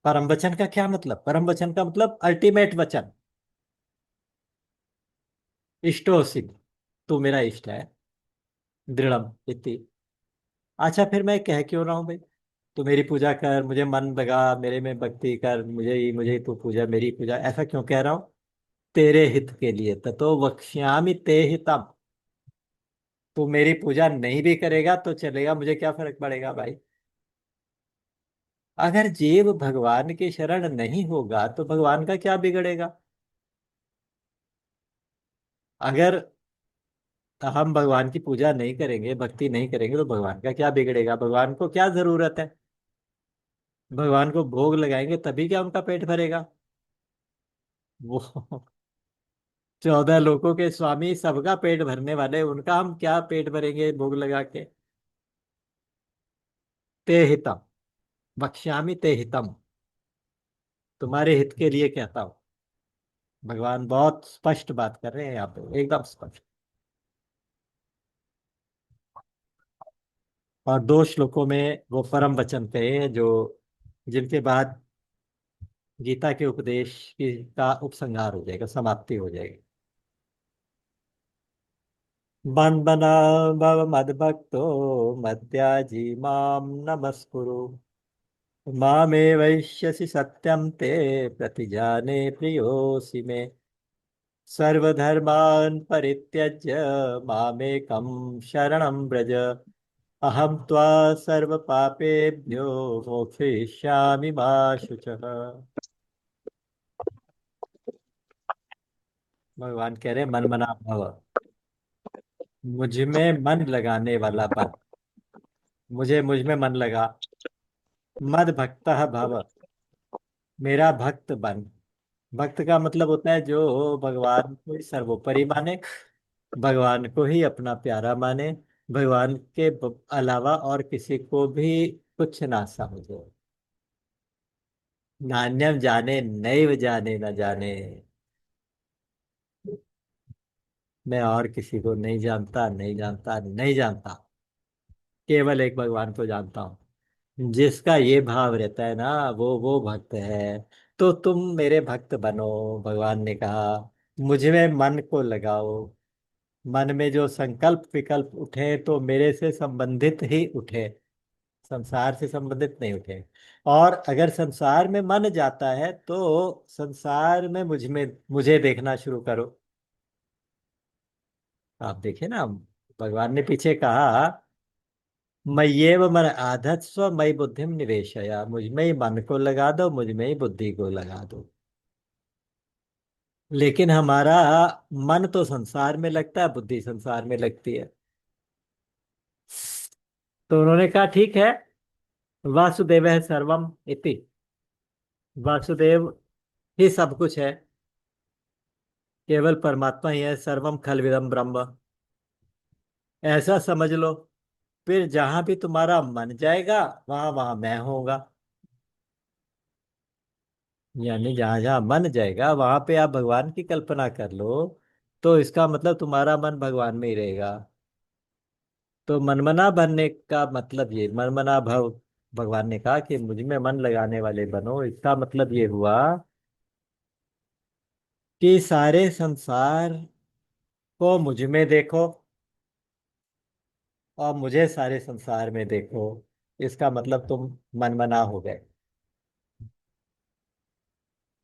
A: परम वचन का क्या मतलब, परम वचन का मतलब अल्टीमेट वचन। इष्टोसि, तू मेरा इष्ट है, दृढ़म इति। अच्छा फिर मैं कह क्यों रहा हूं भाई, तू मेरी पूजा कर, मुझे मन लगा मेरे में भक्ति कर, मुझे ही तू पूजा, मेरी पूजा, ऐसा क्यों कह रहा हूं। तेरे हित के लिए, ततो वक्ष्यामि ते हितम। तू मेरी पूजा नहीं भी करेगा तो चलेगा, मुझे क्या फर्क पड़ेगा भाई। अगर जीव भगवान की शरण नहीं होगा तो भगवान का क्या बिगड़ेगा। अगर हम भगवान की पूजा नहीं करेंगे, भक्ति नहीं करेंगे, तो भगवान का क्या बिगड़ेगा, भगवान को क्या जरूरत है। भगवान को भोग लगाएंगे तभी क्या उनका पेट भरेगा। वो 14 लोगों के स्वामी, सबका पेट भरने वाले, उनका हम क्या पेट भरेंगे भोग लगा के। ते हितम, वक्ष्यामि ते हितम, तुम्हारे हित के लिए कहता हूं। भगवान बहुत स्पष्ट बात कर रहे हैं यहाँ पे, एकदम स्पष्ट। और दो श्लोकों में वो परम वचन कहे हैं जो, जिनके बाद गीता के उपदेश का उपसंहार हो जाएगा, समाप्ति हो जाएगी। मन मना भव मद्भक्तो मद्याजी माम नमस्कुरु, मामे वैश्यसि सत्यम ते प्रतिजाने प्रियोऽसि मे, सर्वधर्मान् परित्यज्य मामेकं शरणं व्रज, अहं त्वा सर्वपापेभ्यो मोक्षयिष्यामि मा शुचः। भगवान कह रहे मन मना भव, मुझ में मन लगाने वाला बन, मुझ में मन लगा। मद भक्तः भव, मेरा भक्त बन। भक्त का मतलब होता है जो भगवान को ही सर्वोपरि माने, भगवान को ही अपना प्यारा माने, भगवान के अलावा और किसी को भी कुछ ना समझे। नान्यम जाने नैव जाने न जाने, मैं और किसी को नहीं जानता, नहीं जानता, नहीं जानता, केवल एक भगवान को जानता हूँ। जिसका ये भाव रहता है ना, वो भक्त है। तो तुम मेरे भक्त बनो, भगवान ने कहा। मुझ में मन को लगाओ, मन में जो संकल्प विकल्प उठे तो मेरे से संबंधित ही उठे, संसार से संबंधित नहीं उठे। और अगर संसार में मन जाता है तो संसार में मुझे देखना शुरू करो। आप देखिए ना, भगवान ने पीछे कहा, मय्येव मन आधत्स्व मयि बुद्धिम निवेशया, मुझ में ही मन को लगा दो, मुझ में ही बुद्धि को लगा दो। लेकिन हमारा मन तो संसार में लगता है, बुद्धि संसार में लगती है। तो उन्होंने कहा ठीक है, वासुदेव है सर्वम इति, वासुदेव ही सब कुछ है, केवल परमात्मा ही है, सर्वम खलविदम ब्रह्म, ऐसा समझ लो। फिर जहां भी तुम्हारा मन जाएगा वहां वहां मैं होऊंगा। यानी जहां जहां मन जाएगा वहां पे आप भगवान की कल्पना कर लो, तो इसका मतलब तुम्हारा मन भगवान में ही रहेगा। तो मनमना बनने का मतलब ये, मनमना भव, भगवान ने कहा कि मुझ में मन लगाने वाले बनो, इसका मतलब ये हुआ कि सारे संसार को मुझ में देखो और मुझे सारे संसार में देखो। इसका मतलब तुम मनमना हो गए।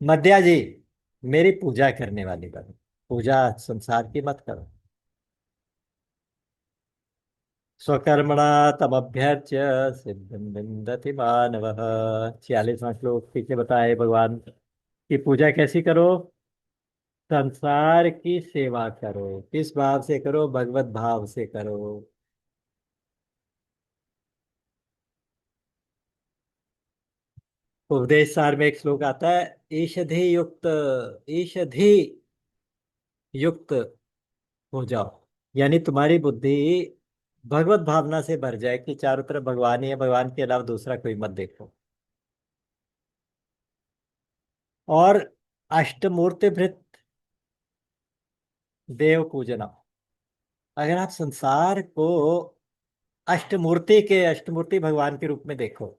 A: मध्या जी, मेरी पूजा करने वाली बनो, पूजा संसार की मत करो। स्वकर्मणा तमभ्यर्च्य सिद्धिं विन्दति मानवः। 46वां श्लोक पीछे बताए भगवान की पूजा कैसी करो। संसार की सेवा करो, किस भाव से करो, भगवत भाव से करो। उपदेश सार में एक श्लोक आता है, ईषधि युक्त, ईषधि युक्त हो जाओ। यानी तुम्हारी बुद्धि भगवत भावना से भर जाए कि चारों तरफ भगवान ही है, भगवान के अलावा दूसरा कोई मत देखो। और अष्टमूर्ति भृत देव पूजना, अगर आप संसार को अष्टमूर्ति भगवान के रूप में देखो।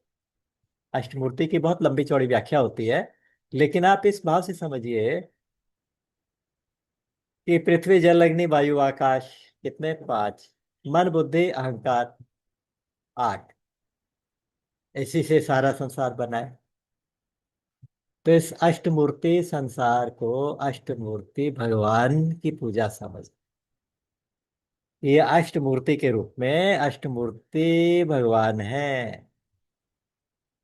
A: अष्टमूर्ति की बहुत लंबी चौड़ी व्याख्या होती है, लेकिन आप इस भाव से समझिए कि पृथ्वी जल अग्नि वायु आकाश, कितने, पांच, मन बुद्धि अहंकार, आठ, इसी से सारा संसार बना है। तो इस अष्टमूर्ति संसार को अष्टमूर्ति भगवान की पूजा समझ, ये अष्टमूर्ति के रूप में अष्टमूर्ति भगवान है।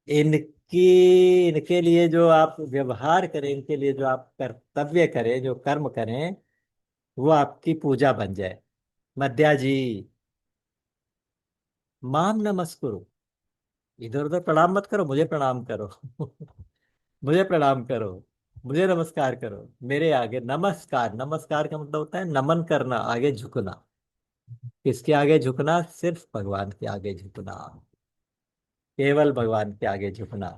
A: इनकी, इनके लिए जो आप व्यवहार करें, इनके लिए जो आप कर्तव्य करें, जो कर्म करें, वो आपकी पूजा बन जाए। मध्या जी, माम नमस्कुरु, इधर उधर प्रणाम मत करो, मुझे प्रणाम करो। मुझे प्रणाम करो, मुझे नमस्कार करो। मेरे आगे नमस्कार, नमस्कार का मतलब होता है नमन करना, आगे झुकना। किसके आगे झुकना, सिर्फ भगवान के आगे झुकना, केवल भगवान के आगे झुकना।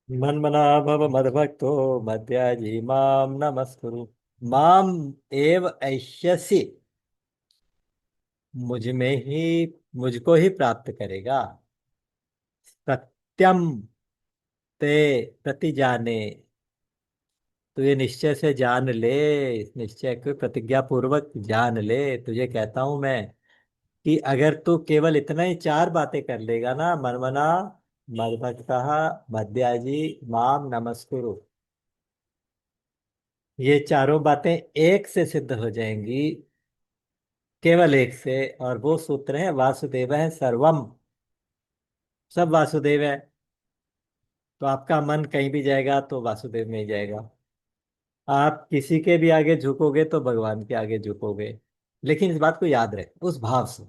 A: मन्मना भव मद्भक्तो मद्याजी माम नमस्कुरु, माम एव ऐष्यसि मुझ में ही, मुझको ही प्राप्त करेगा। सत्यम ते प्रति जाने। तो ये निश्चय से जान ले, इस निश्चय को प्रतिज्ञा पूर्वक जान ले, तुझे कहता हूं मैं कि अगर तू केवल इतना ही चार बातें कर लेगा ना, मन्मना मद्भक्तः मद्याजी माम नमस्कुरु, ये चारों बातें एक से सिद्ध हो जाएंगी, केवल एक से। और वो सूत्र है वासुदेव है सर्वम, सब वासुदेव है। तो आपका मन कहीं भी जाएगा तो वासुदेव में ही जाएगा। आप किसी के भी आगे झुकोगे तो भगवान के आगे झुकोगे। लेकिन इस बात को याद रहे उस भाव से,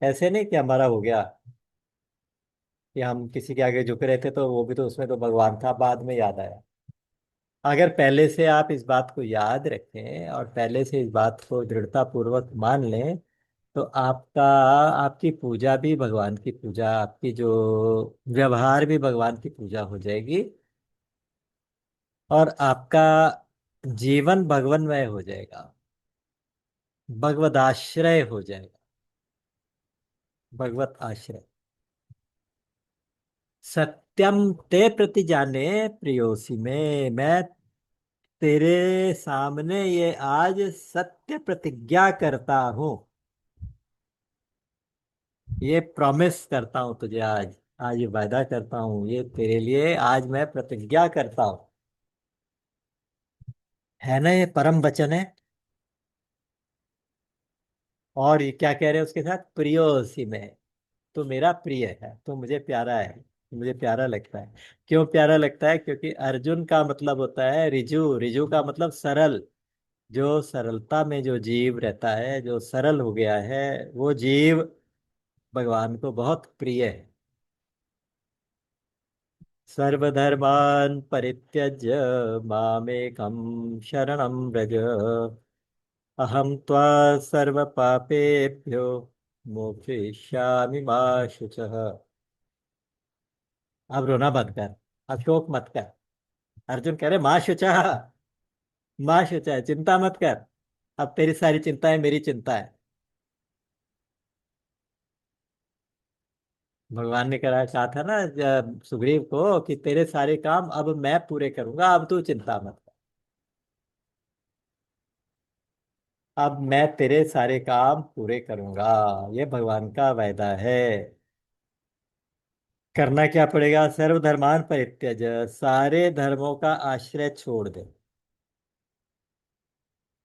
A: ऐसे नहीं कि हमारा हो गया कि हम किसी के आगे झुक रहे थे तो वो भी तो, उसमें तो भगवान था, बाद में याद आया। अगर पहले से आप इस बात को याद रखें और पहले से इस बात को दृढ़ता पूर्वक मान लें, तो आपका, आपकी पूजा भी भगवान की पूजा, आपकी जो व्यवहार भी भगवान की पूजा हो जाएगी। और आपका जीवन भगवन्मय हो जाएगा, भगवदाश्रय हो जाएगा, भगवत आश्रय। सत्यम ते प्रति जाने प्रियोसी में, मैं तेरे सामने ये आज सत्य प्रतिज्ञा करता हूं, ये प्रॉमिस करता हूं तुझे आज, आज ये वायदा करता हूं, ये तेरे लिए आज मैं प्रतिज्ञा करता हूं। है ना, ये परम वचन है। और ये क्या कह रहे हैं उसके साथ, प्रियोसी में, तो मेरा प्रिय है, तो मुझे प्यारा है, तो मुझे प्यारा लगता है। क्यों प्यारा लगता है? क्योंकि अर्जुन का मतलब होता है रिजु, रिजु का मतलब सरल। जो सरलता में जो जीव रहता है, जो सरल हो गया है, वो जीव भगवान को बहुत प्रिय है। सर्वधर्मान् परित्यज्य मामेकं शरणं व्रज, अहं त्वा सर्वपापेभ्यो मोक्षयिष्यामि मा शुचः। अब रोना बंद कर, अब शोक मत कर। अर्जुन कह रहे माँ शुचः, माँ शुचः, चिंता मत कर। अब तेरी सारी चिंताएं मेरी चिंता है। भगवान ने कहा था ना सुग्रीव को कि तेरे सारे काम अब मैं पूरे करूंगा, अब तू चिंता मत कर। अब मैं तेरे सारे काम पूरे करूंगा, ये भगवान का वायदा है। करना क्या पड़ेगा? सर्वधर्मान परित्यज, सारे धर्मों का आश्रय छोड़ दे।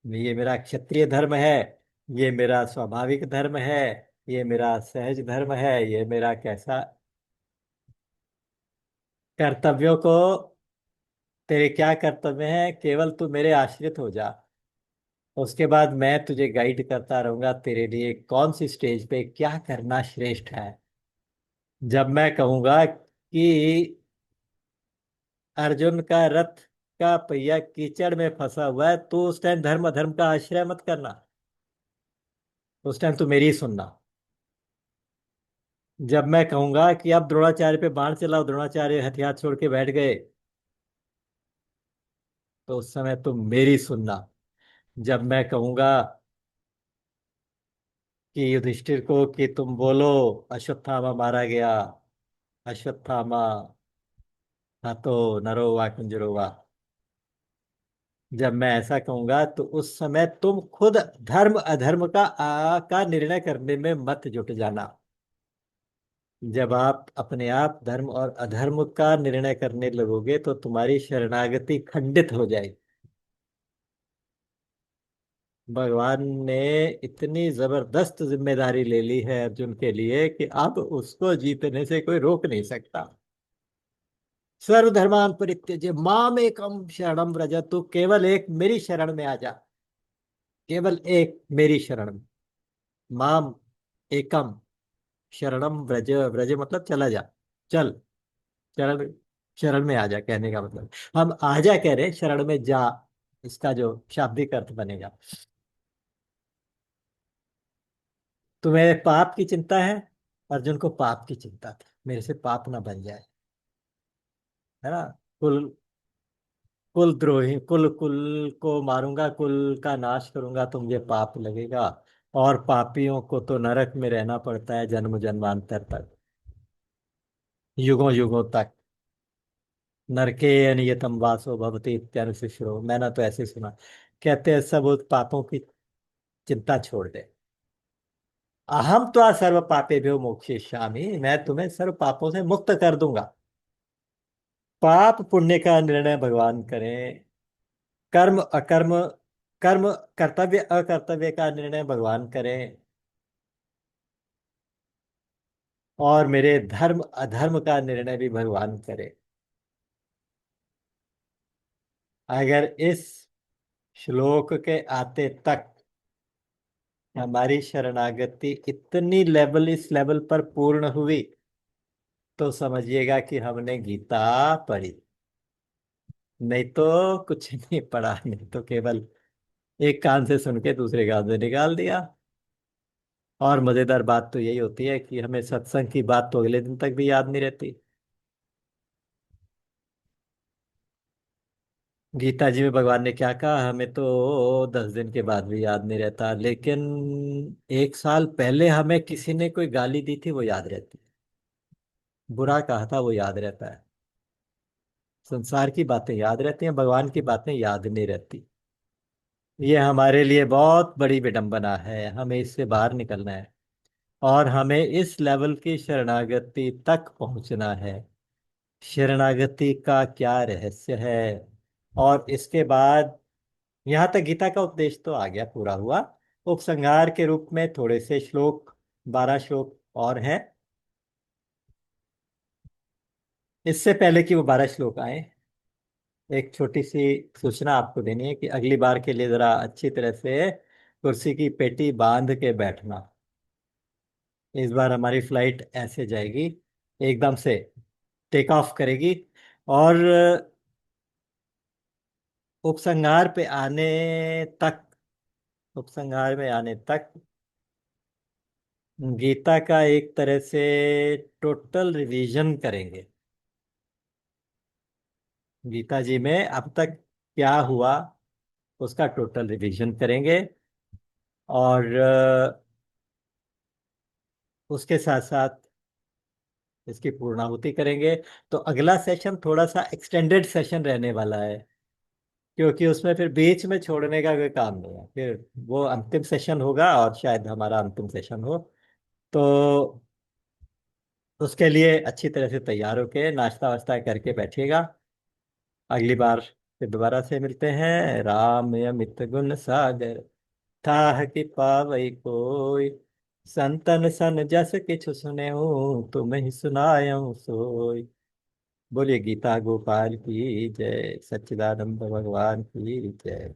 A: ये मेरा क्षत्रिय धर्म है, ये मेरा स्वाभाविक धर्म है, ये मेरा सहज धर्म है, ये मेरा कैसा कर्तव्यों को, तेरे क्या कर्तव्य हैं, केवल तू मेरे आश्रित हो जा। उसके बाद मैं तुझे गाइड करता रहूंगा, तेरे लिए कौन सी स्टेज पे क्या करना श्रेष्ठ है। जब मैं कहूंगा कि अर्जुन का रथ का पहिया कीचड़ में फंसा हुआ है, तो उस टाइम धर्म अधर्म का आश्रय मत करना, उस टाइम तो मेरी ही सुनना। जब मैं कहूंगा कि अब द्रोणाचार्य पे बाण चलाओ, द्रोणाचार्य हथियार छोड़ के बैठ गए, तो उस समय तुम मेरी सुनना। जब मैं कहूंगा कि युधिष्ठिर को कि तुम बोलो अश्वत्थामा मारा गया, अश्वत्थामा हतो नरो वा कुंजरो वा, जब मैं ऐसा कहूंगा तो उस समय तुम खुद धर्म अधर्म का निर्णय करने में मत जुट जाना। जब आप अपने आप धर्म और अधर्म का निर्णय करने लगोगे तो तुम्हारी शरणागति खंडित हो जाएगी। भगवान ने इतनी जबरदस्त जिम्मेदारी ले ली है अर्जुन के लिए कि अब उसको जीतने से कोई रोक नहीं सकता। सर्वधर्मान परित्यज्य माम एकम शरणम व्रज, तू केवल एक मेरी शरण में आ जा, केवल एक मेरी शरण में। माम एकम शरणम व्रज, व्रज मतलब चला जा, चल, शरण, शरण में आ जा कहने का मतलब, हम आ जा कह रहे हैं, शरण में जा इसका जो शाब्दिक अर्थ बनेगा। तुम्हें पाप की चिंता है, अर्जुन को पाप की चिंता थी, मेरे से पाप ना बन जाए, है ना। कुल, कुल द्रोही, कुल कुल को मारूंगा, कुल का नाश करूंगा तो मुझे पाप लगेगा। और पापियों को तो नरक में रहना पड़ता है जन्म जन्मांतर तक, युगों युगों तक। नरके अनियतम वासो भवति इत्यानुशिश्रो, मैंने तो ऐसे सुना। कहते हैं सब उस पापों की चिंता छोड़ दे। अहम तो सर्व पापेभ्यो मोक्षयिष्यामि, मैं तुम्हें सर्व पापों से मुक्त कर दूंगा। पाप पुण्य का निर्णय भगवान करें, कर्म अकर्म, कर्म कर्तव्य अकर्तव्य का निर्णय भगवान करें, और मेरे धर्म अधर्म का निर्णय भी भगवान करे। अगर इस श्लोक के आते तक हमारी शरणागति इतनी लेवल, इस लेवल पर पूर्ण हुई, तो समझिएगा कि हमने गीता पढ़ी। नहीं तो कुछ नहीं पढ़ा, नहीं तो केवल एक कान से सुन के दूसरे कान से निकाल दिया। और मजेदार बात तो यही होती है कि हमें सत्संग की बात तो अगले दिन तक भी याद नहीं रहती। गीता जी में भगवान ने क्या कहा हमें तो 10 दिन के बाद भी याद नहीं रहता, लेकिन 1 साल पहले हमें किसी ने कोई गाली दी थी वो याद रहती है, बुरा कहा था वो याद रहता है। संसार की बातें याद रहती हैं, भगवान की बातें याद नहीं रहती। ये हमारे लिए बहुत बड़ी विडंबना है, हमें इससे बाहर निकलना है। और हमें इस लेवल की शरणागति तक पहुंचना है। शरणागति का क्या रहस्य है, और इसके बाद यहाँ तक गीता का उपदेश तो आ गया, पूरा हुआ। उपसंहार के रूप में थोड़े से श्लोक, 12 श्लोक और हैं। इससे पहले कि वो 12 श्लोक आए, एक छोटी सी सूचना आपको देनी है कि अगली बार के लिए जरा अच्छी तरह से कुर्सी की पेटी बांध के बैठना। इस बार हमारी फ्लाइट ऐसे जाएगी, एकदम से टेक ऑफ करेगी, और उपसंहार पे आने तक, उपसंहार में आने तक गीता का एक तरह से टोटल रिवीजन करेंगे। गीता जी में अब तक क्या हुआ उसका टोटल रिवीजन करेंगे, और उसके साथ साथ इसकी पूर्णाहुति करेंगे। तो अगला सेशन थोड़ा सा एक्सटेंडेड सेशन रहने वाला है, क्योंकि उसमें फिर बीच में छोड़ने का कोई काम नहीं है। फिर वो अंतिम सेशन होगा, और शायद हमारा अंतिम सेशन हो। तो उसके लिए अच्छी तरह से तैयार होके नाश्ता वास्ता करके बैठिएगा। अगली बार फिर दोबारा से मिलते हैं। राम अमित गुण सागर, थाह कि पावई कोई, संतन सन जस किछु सुने हो, तुम ही सुनायो सोई। बोलिए गीता गोपाल की जय, सच्चिदानंद भगवान की जय।